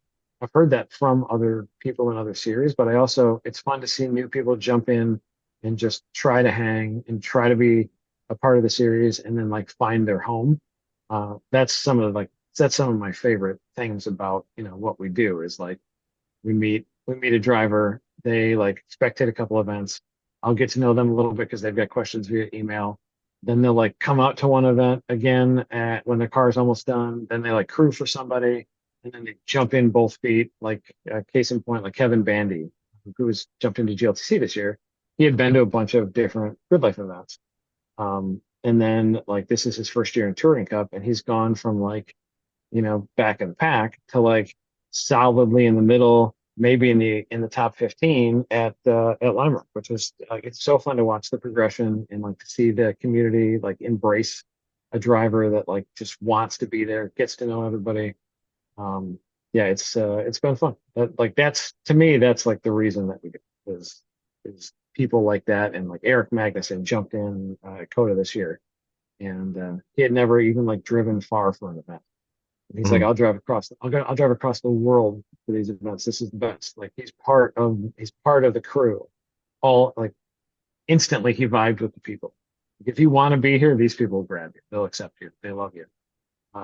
I've heard that from other people in other series, but it's fun to see new people jump in and just try to hang and try to be a part of the series and then like find their home. That's some of my favorite things about, what we do is like we meet a driver, they like spectate a couple events. I'll get to know them a little bit because they've got questions via email. Then they'll like come out to one event again when their car is almost done. Then they like crew for somebody, and then they jump in both feet. Like case in point, like Kevin Bandy, who's jumped into GLTC this year. He had been to a bunch of different GridLife events, and then like this is his first year in Touring Cup, and he's gone from like back in the pack to like solidly in the middle, maybe in the top 15 at Lime Rock, which was like it's so fun to watch the progression and like to see the community like embrace a driver that like just wants to be there, gets to know everybody. Yeah, it's been fun. That's to me that's like the reason that we do is people like that, and like Eric Magnuson jumped in Coda this year, and he had never even like driven far for an event. And he's like, I'll drive across the world for these events. This is the best. Like he's part of the crew. All like instantly he vibed with the people. If you want to be here, these people will grab you. They'll accept you. They love you.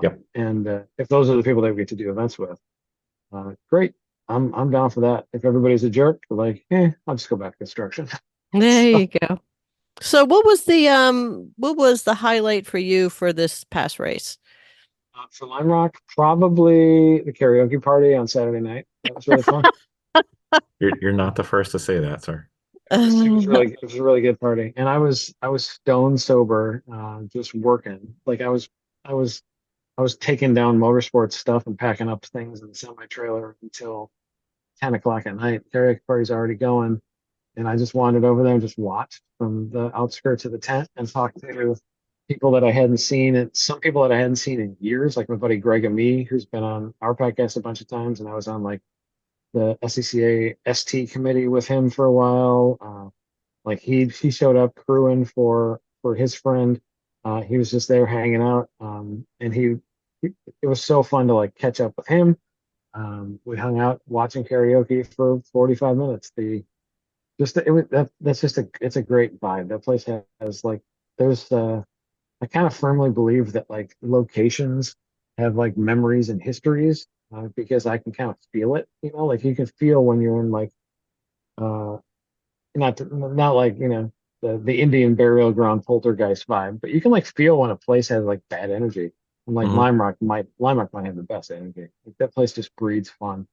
Yep. And if those are the people that we get to do events with, great. I'm down for that. If everybody's a jerk, like, I'll just go back to construction. There you go. So what was the highlight for you for this past race? For Lime Rock, probably the karaoke party on Saturday night. That was really fun. You're not the first to say that, sir. It was a really good party, and I was stone sober, just working. Like I was I was taking down motorsports stuff and packing up things in the semi trailer until 10 o'clock at night. Karaoke party's already going. And I just wandered over there and just watched from the outskirts of the tent and talked to people that I hadn't seen, and some people that I hadn't seen in years, like my buddy Greg and me, who's been on our podcast a bunch of times. And I was on like the SCCA ST committee with him for a while. Like he showed up crewing for his friend. He was just there hanging out. And it was so fun to like catch up with him. We hung out watching karaoke for 45 minutes. That's just it's a great vibe. That place has like there's I kind of firmly believe that like locations have like memories and histories, because I can kind of feel it, like you can feel when you're in like uh not like, the Indian burial ground poltergeist vibe, but you can like feel when a place has like bad energy. And like Mhm. Lime Rock might have the best energy. Like, that place just breeds fun.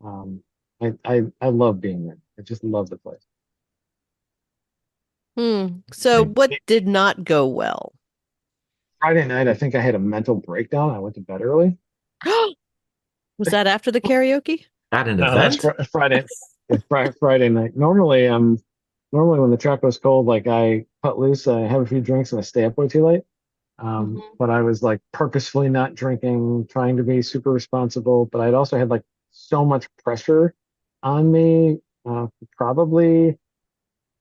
I love being there. I just love the place. So It- what it- did not go well? Friday night, I think I had a mental breakdown. I went to bed early. Was that after the karaoke? At an No, that's event? Friday. Yeah, Friday night. Normally when the track goes cold, like I cut loose, I have a few drinks and I stay up way too late. But I was like purposefully not drinking, trying to be super responsible. But I'd also had like so much pressure on me. Probably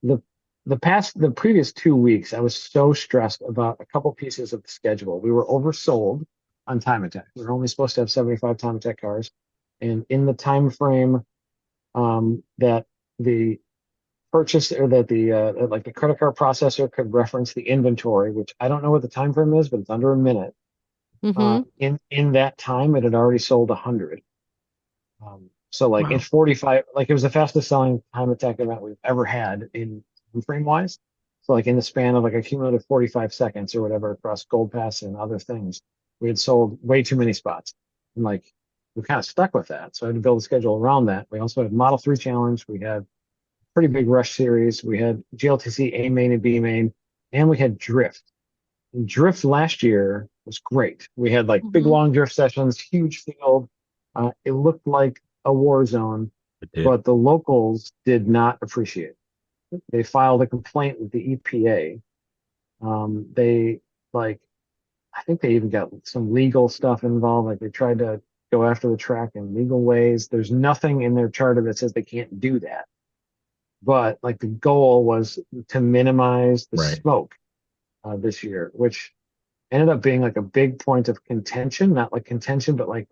the the previous 2 weeks, I was so stressed about a couple pieces of the schedule. We were oversold on time attack. We were only supposed to have 75 time attack cars, and in the time frame that the purchase or that the like the credit card processor could reference the inventory, which I don't know what the time frame is, but it's under a minute. Mm-hmm. In that time, it had already sold 100. So like in Wow. 45, like it was the fastest selling time attack event we've ever had in frame wise. So like in the span of like a cumulative 45 seconds or whatever across Gold Pass and other things, we had sold way too many spots. And like we kind of stuck with that. So I had to build a schedule around that. We also had Model 3 Challenge. We had pretty big rush series. We had GLTC A main and B main, and we had Drift. And Drift last year was great. We had like big Mm-hmm. long drift sessions, huge field. It looked like a war zone, It did. but the locals did not appreciate it. They filed a complaint with the EPA. They like, I think they even got some legal stuff involved. Like they tried to go after the track in legal ways. There's nothing in their charter that says they can't do that. But like the goal was to minimize the Right. smoke this year, which ended up being like a big point of contention, not like contention, but like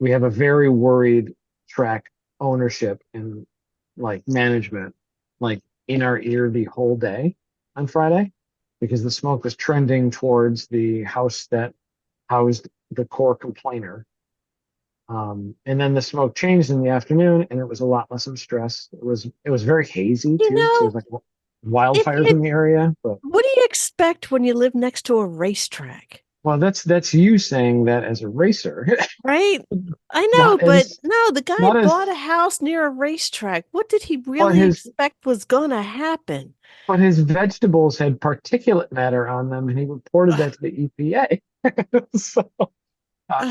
we have a very worried track ownership and like management, like in our ear the whole day on Friday, because the smoke was trending towards the house that housed the core complainer. And then the smoke changed in the afternoon, and it was a lot less of stress. It was very hazy You too, because know, there's like wildfires it in the area. But what do you expect when you live next to a racetrack? well, that's you saying that as a racer, Right? I know, not but as no, the guy not as bought a house near a racetrack. What did he but really his expect was gonna happen? but his vegetables had particulate matter on them, and he reported that to the EPA. So,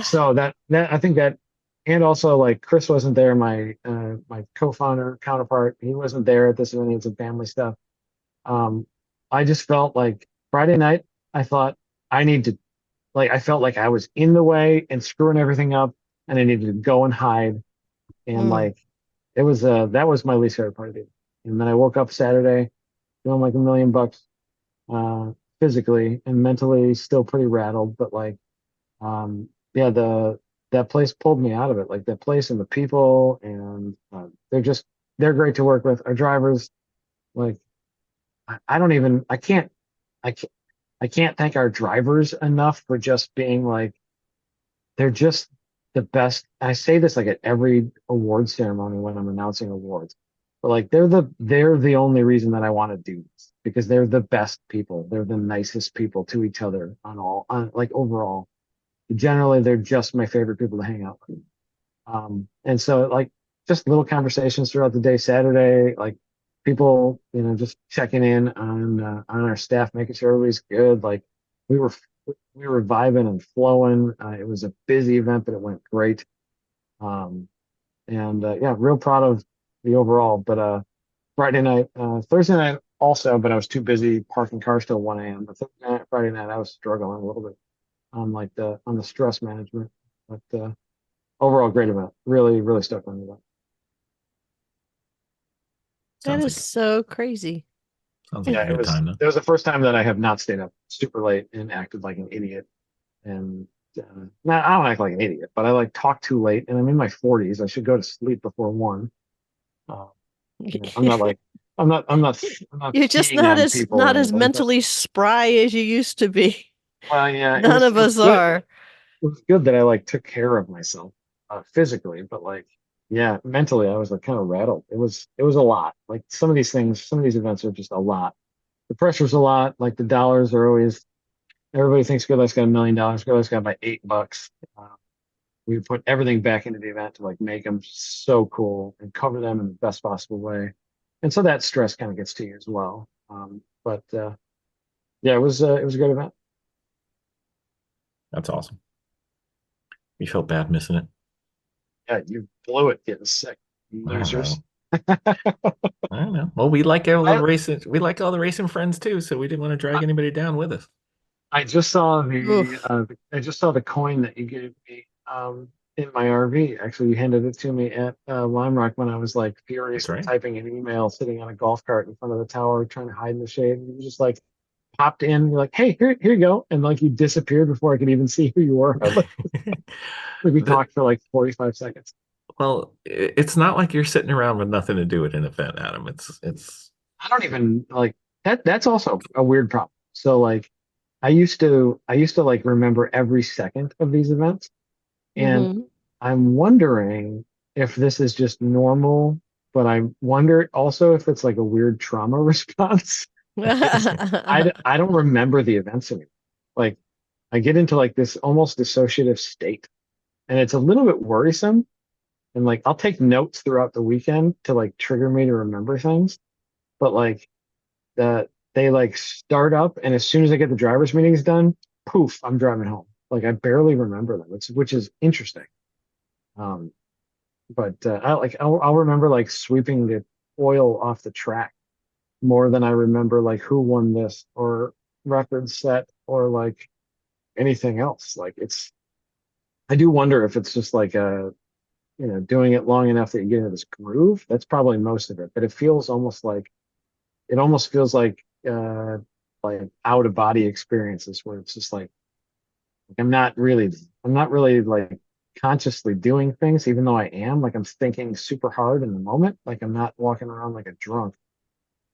so that I think that, and also like Chris wasn't there, my co-founder counterpart, he wasn't there at this event. He had some family stuff. Um, I just felt like Friday night, I thought I need to I felt like I was in the way and screwing everything up, and I needed to go and hide. And Mm. like it was that was my least favorite part of it. And then I woke up Saturday feeling like $1 million, uh, physically and mentally still pretty rattled, but like yeah, the that place pulled me out of it. Like that place and the people, and they're great to work with. Our drivers, like I don't even I can't I can't thank our drivers enough for just being like they're just the best. I say this like at every award ceremony when I'm announcing awards, but like they're the only reason that I want to do this, because they're the best people. They're the nicest people to each other on like overall. Generally, they're just my favorite people to hang out with. And so like just little conversations throughout the day, Saturday, like people, just checking in on our staff, making sure everybody's good. Like we were we were vibing and flowing. It was a busy event, but it went great. Um, and yeah, real proud of the overall. But Friday night, Thursday night also, but I was too busy parking cars till 1 a.m. But Friday night, I was struggling a little bit on the stress management. But overall, great event. Really, really stoked on the event. That Sounds is like so crazy. sounds like Yeah, a good time though. it was the first time that I have not stayed up super late and acted like an idiot. And now I don't act like an idiot, but I like talk too late, and I'm in my 40s. I should go to sleep before 1. I'm not like I'm not You're just peeing on people or not as anything. But mentally spry as you used to be. well, yeah, None of it was us good. are. It was good that I like took care of myself physically, but like yeah, mentally I was like kind of rattled. It was a lot. Like some of these things, some of these events are just a lot. The pressure's a lot. Like the dollars are always everybody thinks GridLife's got $1 million. GridLife's got about $8. We put everything back into the event to like make them so cool and cover them in the best possible way. And so that stress kind of gets to you as well. But yeah, it was a good event. That's awesome. You felt bad missing it. Yeah, you blew it getting sick, I don't losers. know. I don't know. Well, we like all the I, racing. We like all the racing friends too, so we didn't want to drag anybody down with us. I just saw Oof. I just saw the coin that you gave me in my RV. Actually, you handed it to me at Lime Rock when I was like That's furiously right. typing an email, sitting on a golf cart in front of the tower, trying to hide in the shade. And you just like popped in. You're like, "Hey, here you go," and like you disappeared before I could even see who you were. Like we The, talked for like 45 seconds. well, it's not like you're sitting around with nothing to do at an event, Adam. It's I don't even like that. That's also a weird problem. So like I used to like remember every second of these events. And Hmm. I'm wondering if this is just normal, but I wonder also if it's like a weird trauma response. Because I don't remember the events anymore. Like I get into like this almost dissociative state, and it's a little bit worrisome. And like I'll take notes throughout the weekend to like trigger me to remember things, but like they like start up, and as soon as I get the driver's meetings done, poof, I'm driving home. Like I barely remember them, which is interesting. Um, but I'll remember like sweeping the oil off the track more than I remember like who won this or record set or like anything else. Like I do wonder if it's just like doing it long enough that you get into this groove. That's probably most of it, but it almost feels like out of body experiences where it's just like I'm not really like consciously doing things, even though I am. Like I'm thinking super hard in the moment. Like I'm not walking around like a drunk,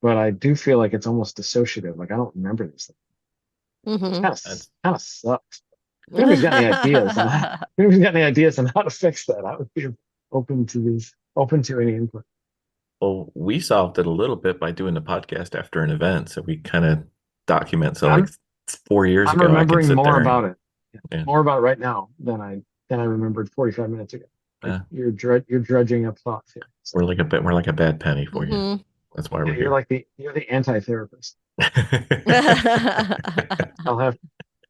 but I do feel like it's almost dissociative. Like I don't remember these things. It's Hmm. that's kind of sucks. If anybody's got any ideas on if anybody's got any ideas on how to fix that, I would be open to any input. well, we solved it a little bit by doing the podcast after an event, so we kind of document. So like I'm 4 years I'm ago, I can remembering sit more there and about it. yeah, More about it right now than I remembered 45 minutes ago. Like yeah, you're dredging up thoughts here. So, we're like a bad penny for you. Hmm. That's why yeah, we're here. you're the anti-therapist. I'll have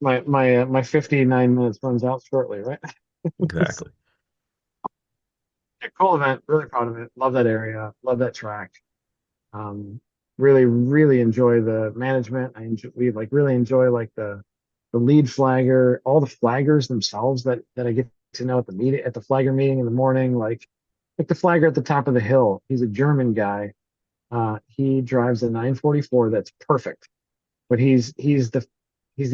my 59 minutes runs out shortly, right? Exactly. Yeah, cool event. Really proud of it. Love that area. Love that track. Um, really, really enjoy the management. We like really enjoy like the lead flagger, all the flaggers themselves that I get to know at the flagger meeting in the morning. Like the flagger at the top of the hill. He's a German guy. He drives a 944 that's perfect, but he's the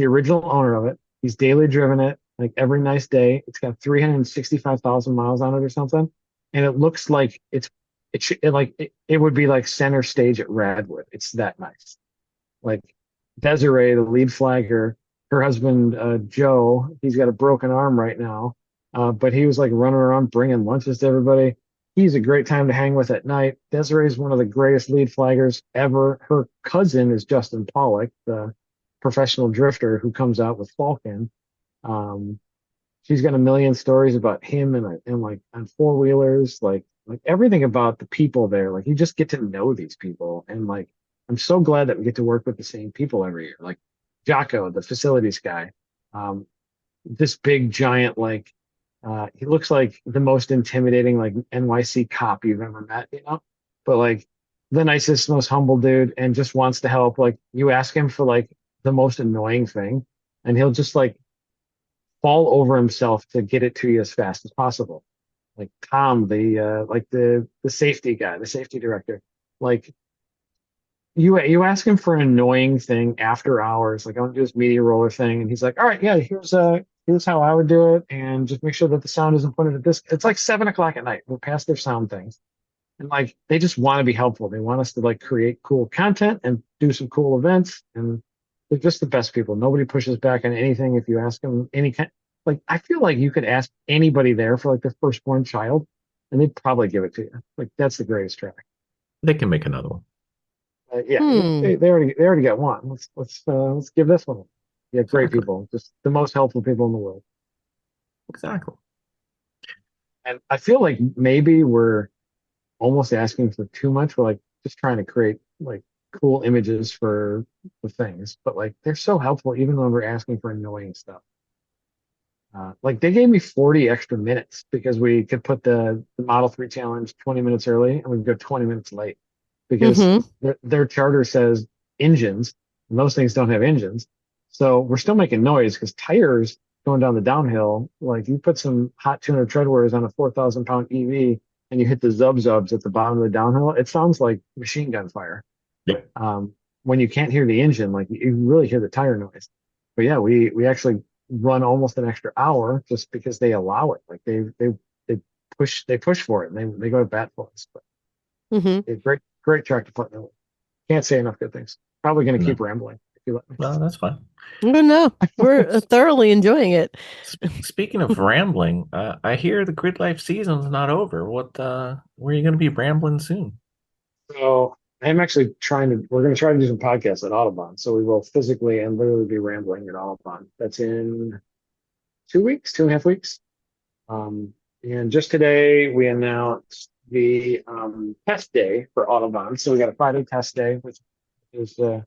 original owner of it. He's daily driven it like every nice day. It's got 365,000 miles on it or something, and it looks like it would be like center stage at Radwood. It's that nice. Like Desiree, the lead flagger, her husband Joe, he's got a broken arm right now, but he was like running around bringing lunches to everybody. He's a great time to hang with at night. Desiree is one of the greatest lead flaggers ever. Her cousin is Justin Pollock, the professional drifter who comes out with Falcon. Um, she's got a million stories about him and like on four wheelers, like everything about the people there. Like you just get to know these people, and like I'm so glad that we get to work with the same people every year. Like Jocko, the facilities guy, This big giant, like, he looks like the most intimidating, like NYC cop you've ever met, but like the nicest, most humble dude, and just wants to help. Like, you ask him for like the most annoying thing, and he'll just like fall over himself to get it to you as fast as possible. Like Tom, the safety guy, the safety director, like you ask him for an annoying thing after hours, like I want to do this media roller thing, and he's like, all right, yeah, here's how I would do it, and just make sure that the sound isn't pointed at this. It's like 7 o'clock at night. We're past their sound things. And like they just want to be helpful. They want us to like create cool content and do some cool events. And they're just the best people. Nobody pushes back on anything if you ask them any kind. Like I feel like you could ask anybody there for like their firstborn child, and they'd probably give it to you. Like that's the greatest track. They can make another one. Yeah, Hmm. they already got one. Let's give this one. Yeah, great Exactly. people, just the most helpful people in the world. Exactly. And I feel like maybe we're almost asking for too much. We're like just trying to create like cool images for the things, but like they're so helpful even when we're asking for annoying stuff. Like they gave me 40 extra minutes because we could put the Model 3 challenge 20 minutes early and we'd go 20 minutes late because Mm-hmm. their charter says engines and those things don't have engines. So we're still making noise because tires going down the downhill, like you put some hot tuner treadwears on a 4,000 pound EV and you hit the zub zubs at the bottom of the downhill, it sounds like machine gun fire. Yep. When you can't hear the engine, like you really hear the tire noise. But yeah, we actually run almost an extra hour just because they allow it. Like they push for it and they go to bat for us. But Mm-hmm. it's great track partner with. Can't say enough good things. Probably going to keep No. rambling if you let me. No, that's fine. Oh no, we're thoroughly enjoying it. Speaking of rambling, I hear the GridLife season's not over. Where are you going to be rambling soon? So I'm actually we're going to try to do some podcasts at Audubon. So we will physically and literally be rambling at Audubon. That's in 2 weeks, 2.5 weeks. Um, and just today we announced the test day for Audubon. So we got a Friday test day, which is going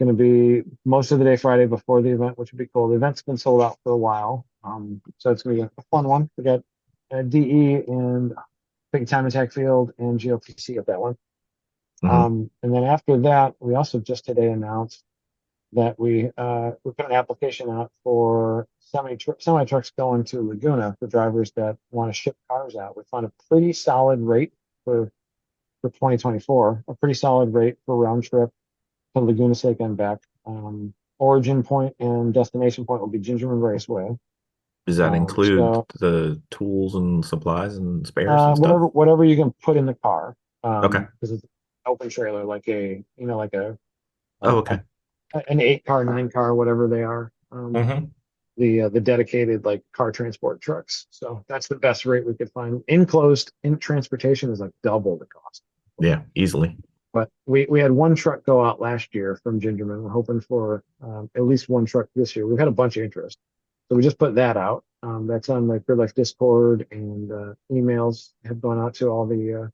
to be most of the day Friday before the event, which would be cool. The event's been sold out for a while. So it's going to be a fun one. We got DE and Big Time Attack Field and GOPC at that one. Hmm. And then after that, we also just today announced that we put an application out for semi trucks going to Laguna for drivers that want to ship cars out. We found a pretty solid rate for 2024, a pretty solid rate for round trip to Laguna Seca and back. Origin point and destination point will be Gingerman Raceway. Does that include So the tools and supplies and spares and stuff? whatever you can put in the car, Okay. because it's an open trailer, like like Oh, a okay. an 8 car, 9 car, whatever they are. Hmm. The dedicated like car transport trucks. So that's the best rate we could find. Enclosed in transportation is like double the cost. Yeah, easily. But we had one truck go out last year from Gingerman. We're hoping for at least one truck this year. We've had a bunch of interest. So we just put that out. That's on the GridLife Discord, and emails have gone out to all the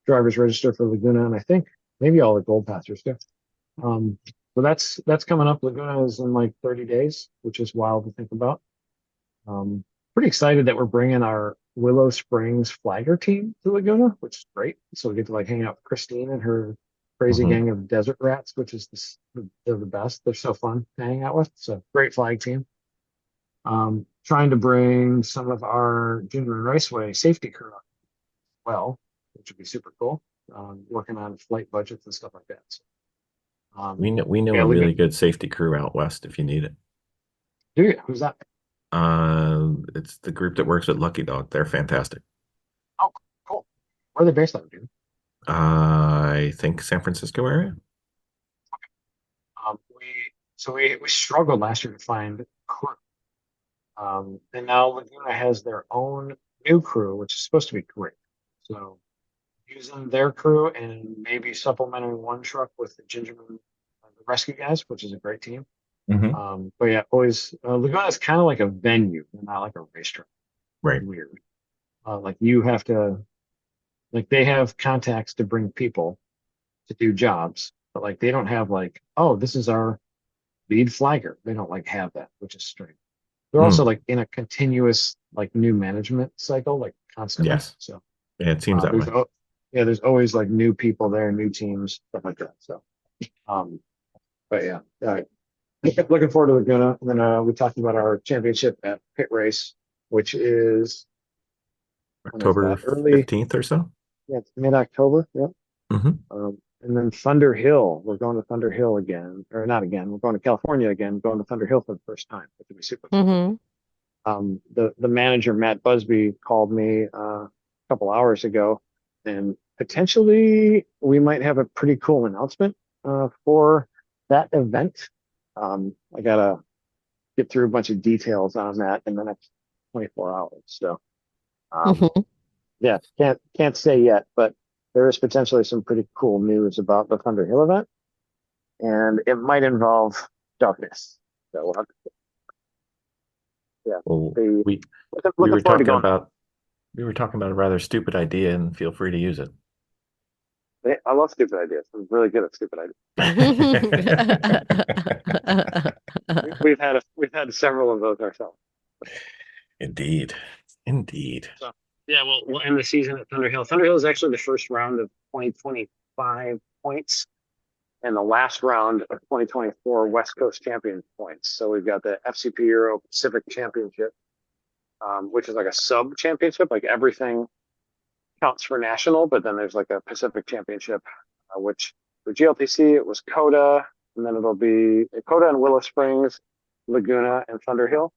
drivers registered for Laguna, and I think maybe all the Gold Passers too. Um, so that's coming up. Laguna is in like 30 days, which is wild to think about. Um, Pretty excited that we're bringing our Willow Springs flagger team to Laguna, which is great. So we get to like hang out with Christine and her crazy Hmm. gang of desert rats, which is they're the best. They're so fun to hang out with. So great flag team. Trying to bring some of our Junior and Raceway safety crew up as well, which would be super cool. Working on flight budgets and stuff like that. So, We know yeah, a Laguna. really good safety crew out west if you need it. Do you? Who's that? It's the group that works with Lucky Dog. They're fantastic. Oh, cool. Where are they based out of, dude? I think San Francisco area. We struggled last year to find crew. And now Laguna has their own new crew, which is supposed to be great. So using their crew and maybe supplementing one truck with the Gingerman, the rescue guys, which is a great team. Hmm. But yeah, always Laguna is kind of like a venue, not like a racetrack. Right. Weird. Like you have to, like they have contacts to bring people to do jobs, but like they don't have like, oh, this is our lead flagger. They don't like have that, which is strange. they're also like in a continuous like new management cycle, like constantly. Yes. So Yeah, it seems that way. there's always like new people there, new teams, stuff like that. So, um, but yeah, looking forward to Laguna. And then we talked about our championship at Pit Race, which is when is October that? Early, 15th or so. yeah, it's mid-October. Yeah. Mm-hmm. And then Thunder Hill. We're going to Thunder Hill again, or not again. We're going to California again. Going to Thunder Hill for the first time, which will be super cool. Mm-hmm. The manager Matt Busby called me a couple hours ago, and potentially we might have a pretty cool announcement for that event. I gotta get through a bunch of details on that in the next 24 hours. So, Mm-hmm. yeah, can't say yet, but there is potentially some pretty cool news about the Thunder Hill event, and it might involve darkness. So we'll have to, yeah, Well, the, we looking were forward to talking going. about a rather stupid idea, and feel free to use it. I love stupid ideas. I'm really good at stupid ideas. We've had several of those ourselves. Indeed. So yeah, we'll end the season at Thunder Hill. Thunder Hill is actually the first round of 2025 points and the last round of 2024 West Coast Champions points. So we've got the FCP Euro Pacific Championship, which is like a sub championship, like everything counts for national, but then there's like a Pacific Championship, which for GLTC it was Coda, and then it'll be Coda and Willow Springs, Laguna, and Thunder Hill.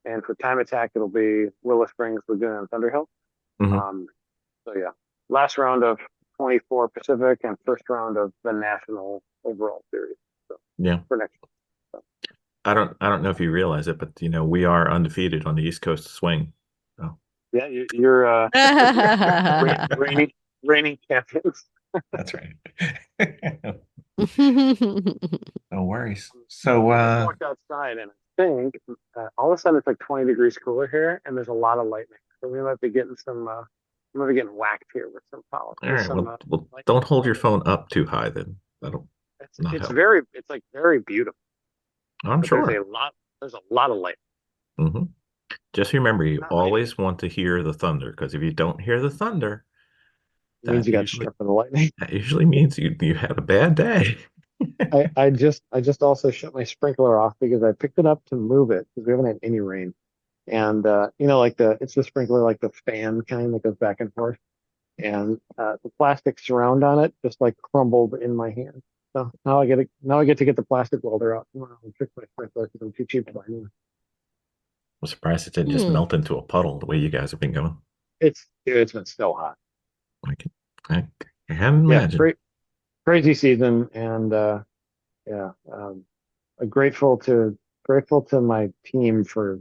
And for Time Attack, it'll be Willow Springs, Laguna, and Thunder Hill. Mm-hmm. So yeah, last round of 24 Pacific and first round of the national overall series. So Yeah. for next year. So. I don't know if you realize it, but we are undefeated on the East Coast swing. So. Yeah, you're reigning champions. That's right. No worries. So I walked outside and I think all of a sudden it's like 20 degrees cooler here, and there's a lot of lightning. So we might be getting some. We might be getting whacked here with some power. all right. Some, Well, don't hold your phone up too high then. That'll not it's help. it's like very beautiful. I'm But sure. There's a lot of light. Mm-hmm. Just remember, you Not always want to hear the thunder, because if you don't hear the thunder, It means you got struck by the lightning. that usually means you had a bad day. I just also shut my sprinkler off because I picked it up to move it because we haven't had any rain. And like it's the sprinkler, like the fan kind that goes back and forth. And the plastic surround on it just like crumbled in my hand. So now I get to get the plastic welder out tomorrow and fix my sprinkler because I'm too cheap to buy new. I'm surprised it didn't just melt into a puddle the way you guys have been going. It's been so hot. I can imagine. Crazy season, and grateful to my team for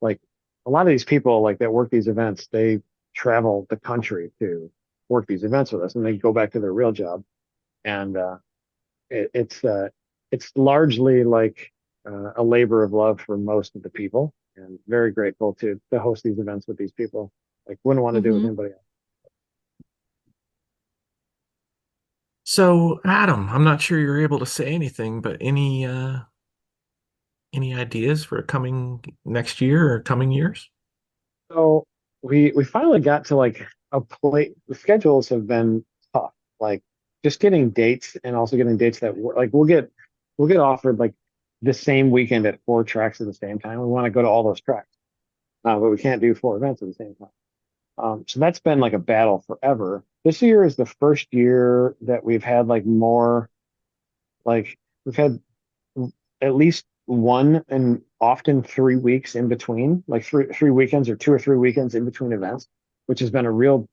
like a lot of these people like that work these events. They travel the country to work these events with us, and they go back to their real job. And it's largely like a labor of love for most of the people, and very grateful to host these events with these people. Like wouldn't want to do it with anybody else. So, Adam, I'm not sure you're able to say anything, but any ideas for coming next year or coming years? So we finally got to like a plate. The schedules have been tough. Like just getting dates and also getting dates that like we'll get offered like the same weekend at 4 tracks at the same time. We want to go to all those tracks, but we can't do 4 events at the same time. So that's been like a battle forever. This year is the first year that we've had like more, like we've had at least 1 and often 3 weeks in between, like three weekends or 2 or 3 weekends in between events, which has been a real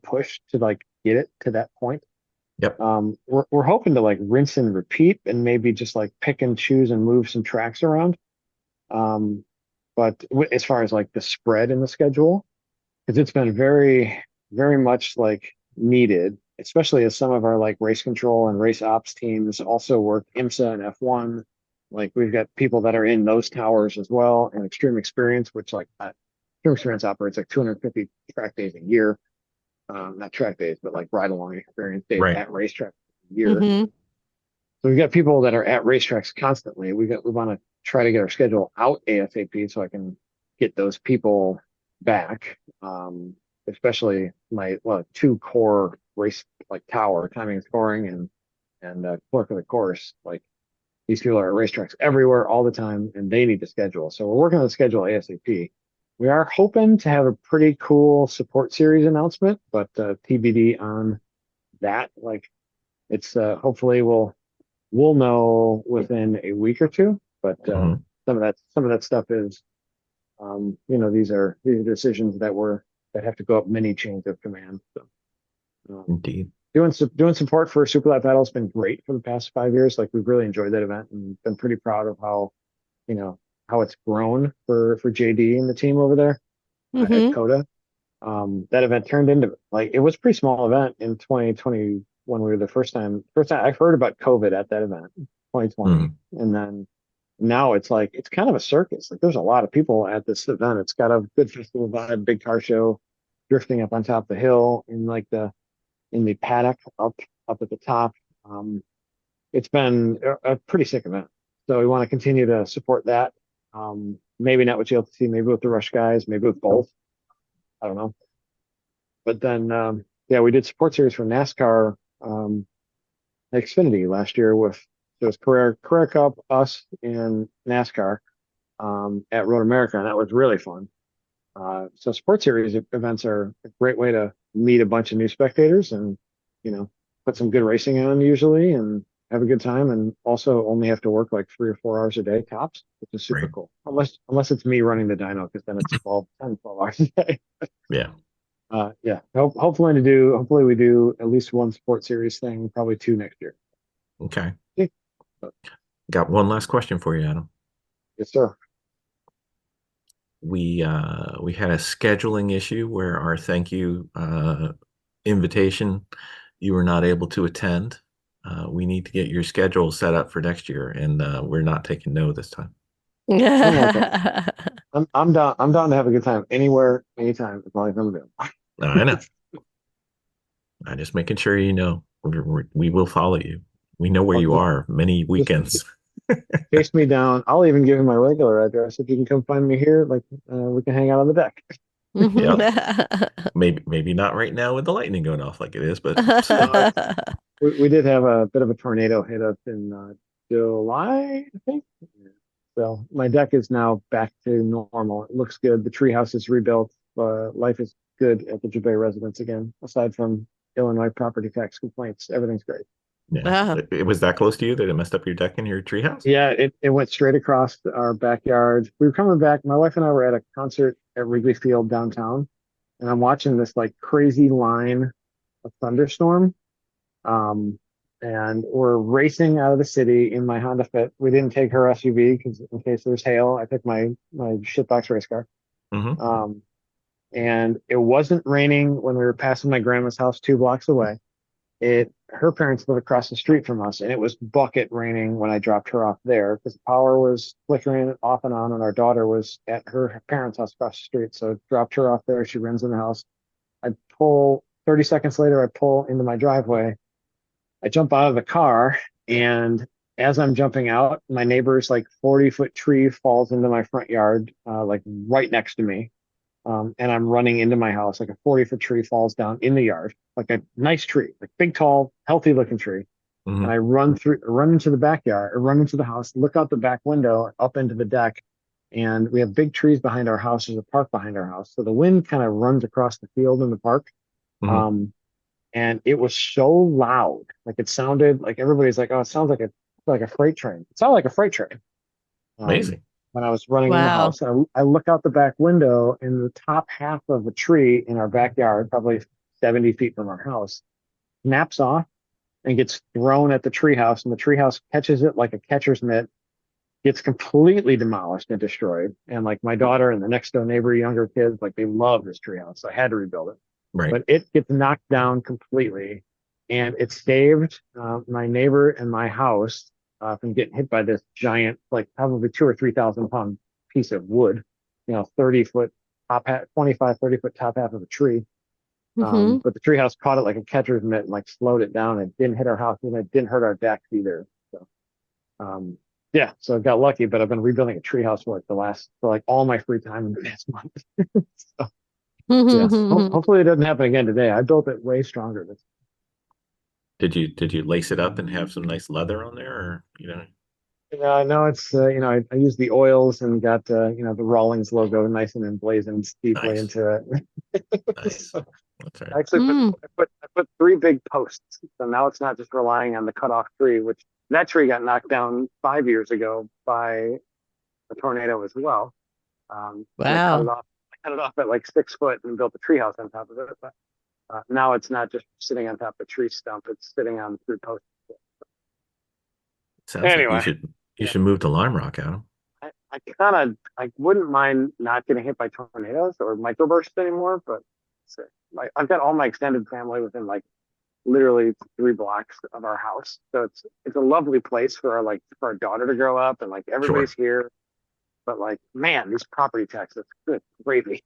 push to like get it to that point. Yep. We're hoping to like rinse and repeat and maybe just like pick and choose and move some tracks around. But as far as like the spread in the schedule, because it's been very, very much like needed, especially as some of our like race control and race ops teams also work IMSA and F1. Like we've got people that are in those towers as well, and Extreme Experience, which like Extreme Experience operates like 250 track days a year. Not track days, but like ride along experience days at racetracks a year. So we've got people that are at racetracks constantly. We want to try to get our schedule out ASAP so I can get those people back. Especially my two core race like tower timing and scoring and clerk of the course. Like these people are at racetracks everywhere all the time, and they need to schedule. So we're working on the schedule ASAP. We are hoping to have a pretty cool support series announcement, but TBD on that. Like it's hopefully we'll know within a week or two. But some of that stuff is these are decisions that have to go up many chains of command. So Indeed. doing support for Super Lap Battle has been great for the past 5 years. Like we've really enjoyed that event and been pretty proud of how it's grown for JD and the team over there at Coda. That event turned into like it was a pretty small event in 2020 when we were the first time I heard about COVID at that event, 2020, and then now it's like it's kind of a circus. Like there's a lot of people at this event. It's got a good festival vibe, big car show, drifting up on top of the hill in the paddock up at the top. It's been a pretty sick event. So we want to continue to support that. Maybe not with GLTC, maybe with the Rush guys, maybe with both. I don't know. But then, we did support series for NASCAR Xfinity last year with it was Carrera Cup, us, and NASCAR at Road America, and that was really fun. So support series events are a great way to meet a bunch of new spectators and put some good racing on usually and have a good time, and also only have to work like 3 or 4 hours a day tops, which is super cool. Unless it's me running the dyno, because then it's 12 hours a day. Yeah. Hopefully we do at least one sport series thing, probably 2 next year. Okay. Got one last question for you, Adam. Yes, sir. We had a scheduling issue where our thank you invitation you were not able to attend. We need to get your schedule set up for next year, and we're not taking no this time. I'm down to have a good time anywhere, anytime, as long as I'm doing. I know. I'm just making sure you know we will follow you. We know where you are many weekends. Chase me down. I'll even give him my regular address. If you can come find me here, like we can hang out on the deck. Yeah. Maybe not right now with the lightning going off like it is, but we did have a bit of a tornado hit us in July, I think. So my deck is now back to normal. It looks good. The treehouse is rebuilt. Life is good at the Jabaay residence again, aside from Illinois property tax complaints. Everything's great. Yeah. Wow. It was that close to you that it messed up your deck in your treehouse? Yeah, it went straight across our backyard. We were coming back. My wife and I were at a concert at Wrigley Field downtown, and I'm watching this like crazy line of thunderstorm. And we're racing out of the city in my Honda Fit. We didn't take her SUV because in case there's hail, I took my shitbox race car. And it wasn't raining when we were passing my grandma's house 2 blocks away. Her parents live across the street from us, and it was bucket raining when I dropped her off there because the power was flickering off and on, and our daughter was at her parents' house across the street. So dropped her off there. She runs in the house. 30 seconds later, I pull into my driveway. I jump out of the car, and as I'm jumping out, my neighbor's like 40-foot tree falls into my front yard, like right next to me. And I'm running into my house, like a 40-foot tree falls down in the yard, like a nice tree, like big, tall, healthy looking tree. And I run into the backyard, or run into the house, look out the back window, up into the deck. And we have big trees behind our house. There's a park behind our house. So the wind kind of runs across the field in the park. And it was so loud. Like it sounded like everybody's like, oh, it sounds like a freight train. It sounded like a freight train. Amazing. When I was running in the house, I look out the back window, and the top half of a tree in our backyard, probably 70 feet from our house, snaps off and gets thrown at the treehouse, and the treehouse catches it like a catcher's mitt, gets completely demolished and destroyed. And like my daughter and the next door neighbor, younger kids, like they love this treehouse. So I had to rebuild it. Right. But it gets knocked down completely, and it saved my neighbor and my house from getting hit by this giant, like probably 2,000 or 3,000 pound piece of wood, 30-foot top half, 25, 30-foot top half of a tree. But the treehouse caught it like a catcher's mitt and like slowed it down. It didn't hit our house, and it didn't hurt our decks either. So Yeah, so I got lucky, but I've been rebuilding a treehouse for like all my free time in the past month. So, yeah, hopefully it doesn't happen again today. I built it way stronger. Did you lace it up and have some nice leather on there, or you know? No, it's I used the oils and got the Rawlings logo nice and emblazoned deeply Nice, into it. nice. So That's right. I actually put three big posts, so now it's not just relying on the cutoff tree, which that tree got knocked down 5 years ago by a tornado as well. And I cut it Wow. off. I cut it off at like 6 foot and built a treehouse on top of it. But now it's not just sitting on top of a tree stump; it's sitting on three posts. Sounds like Anyway, you yeah, should move to Lime Rock, Adam. I wouldn't mind not getting hit by tornadoes or microbursts anymore, but I've got all my extended family within like literally 3 blocks of our house, so it's a lovely place for our daughter to grow up, and like everybody's Sure. here. But like, man, these property taxes, good gravy.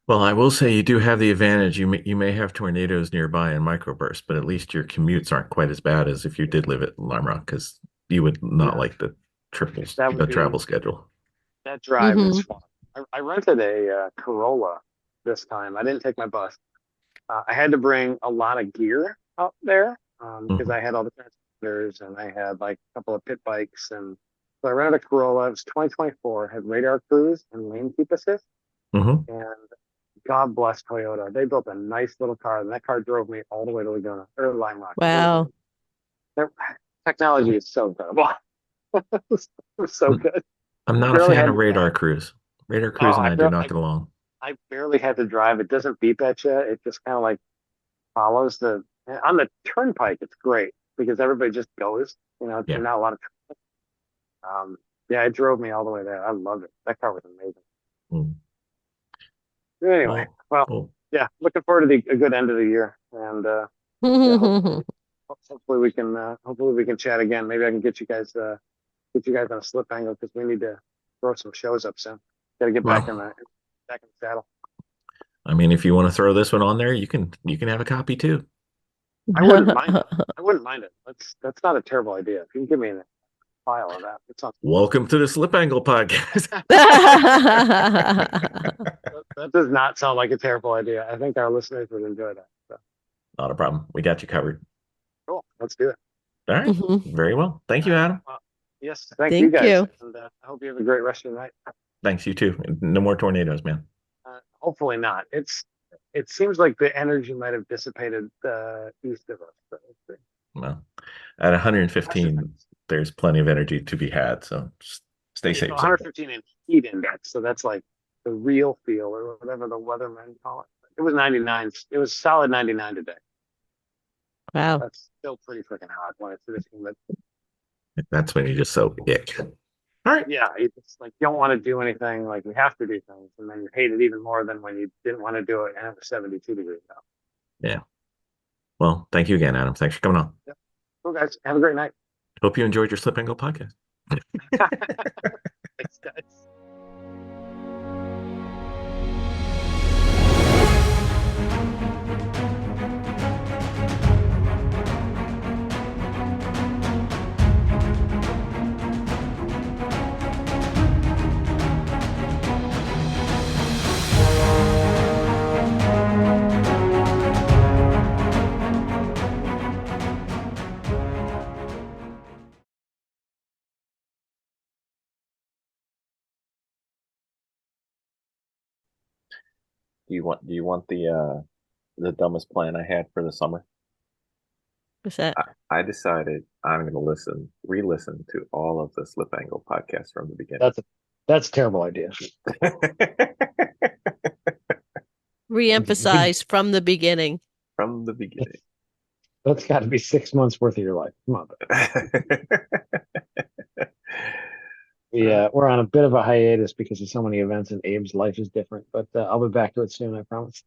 Well, I will say you do have the advantage. You may have tornadoes nearby and microbursts, but at least your commutes aren't quite as bad as if you did live at Lime Rock, because you would not Yeah, like that would the be travel schedule. that drive is Hmm. fun. I rented a Corolla this time. I didn't take my bus. I had to bring a lot of gear out there because Hmm. I had all the transponders and I had like a couple of pit bikes, and so I rented a Corolla. It was 2024, had radar cruise and lane keep assist, Hmm. and God bless Toyota. They built a nice little car, and that car drove me all the way to Laguna or Lime Rock. It was Wow. amazing. Their technology is so incredible. It was so good. I'm I not a barely fan had of to Radar drive. Cruise. Radar Oh, Cruise and I do not get along. I barely had to drive. It doesn't beep at you. It just kind of like follows on the turnpike. It's great because everybody just goes. Yeah. There's not a lot of. Yeah, it drove me all the way there. I loved it. That car was amazing. Mm. Anyway, Well, well, well, yeah, looking forward to a good end of the year, and yeah, hopefully we can chat again. Maybe I can get you guys on a slip angle because we need to throw some shows up soon. Got to get well, back in the saddle. I mean, if you want to throw this one on there, you can have a copy too. I wouldn't mind it. I wouldn't mind it. That's not a terrible idea. If you can give me a file of that, it sounds. Welcome to the Slip Angle Podcast. That does not sound like a terrible idea. I think our listeners would enjoy that. So Not a problem. We got you covered. cool. Let's do it. All right. Mhm. Very well. Thank All you, right. Adam. Well, yes. Thank you Thank guys, you. and I hope you have a great rest of your night. Thanks, you too. No more tornadoes, man. Hopefully not. It seems like the energy might have dissipated east of us. So let's see. Well, at That's the 115, there's plenty of energy to be had. So just stay thing. safe, sir. 115 in heat index, so that's like the real feel or whatever the weathermen call it. It was 99. It was solid 99 today. Wow. That's still pretty freaking hot when it's this humid. That's when you just so ick. All right. Yeah, you just like don't want to do anything. Like you have to do things, and then you hate it even more than when you didn't want to do it and it was 72 degrees out. Yeah. Well, thank you again, Adam. Thanks for coming on. Yeah. Cool, guys. Have a great night. Hope you enjoyed your Slip Angle podcast. Thanks, guys. Do you want the dumbest plan I had for the summer? What's that? I decided I'm going to re-listen to all of the Slip Angle podcasts from the beginning. That's a terrible idea. Re-emphasize from the beginning. From the beginning. That's got to be 6 months worth of your life. Come on. We're on a bit of a hiatus because of so many events, and Abe's life is different. But I'll be back to it soon. I promise.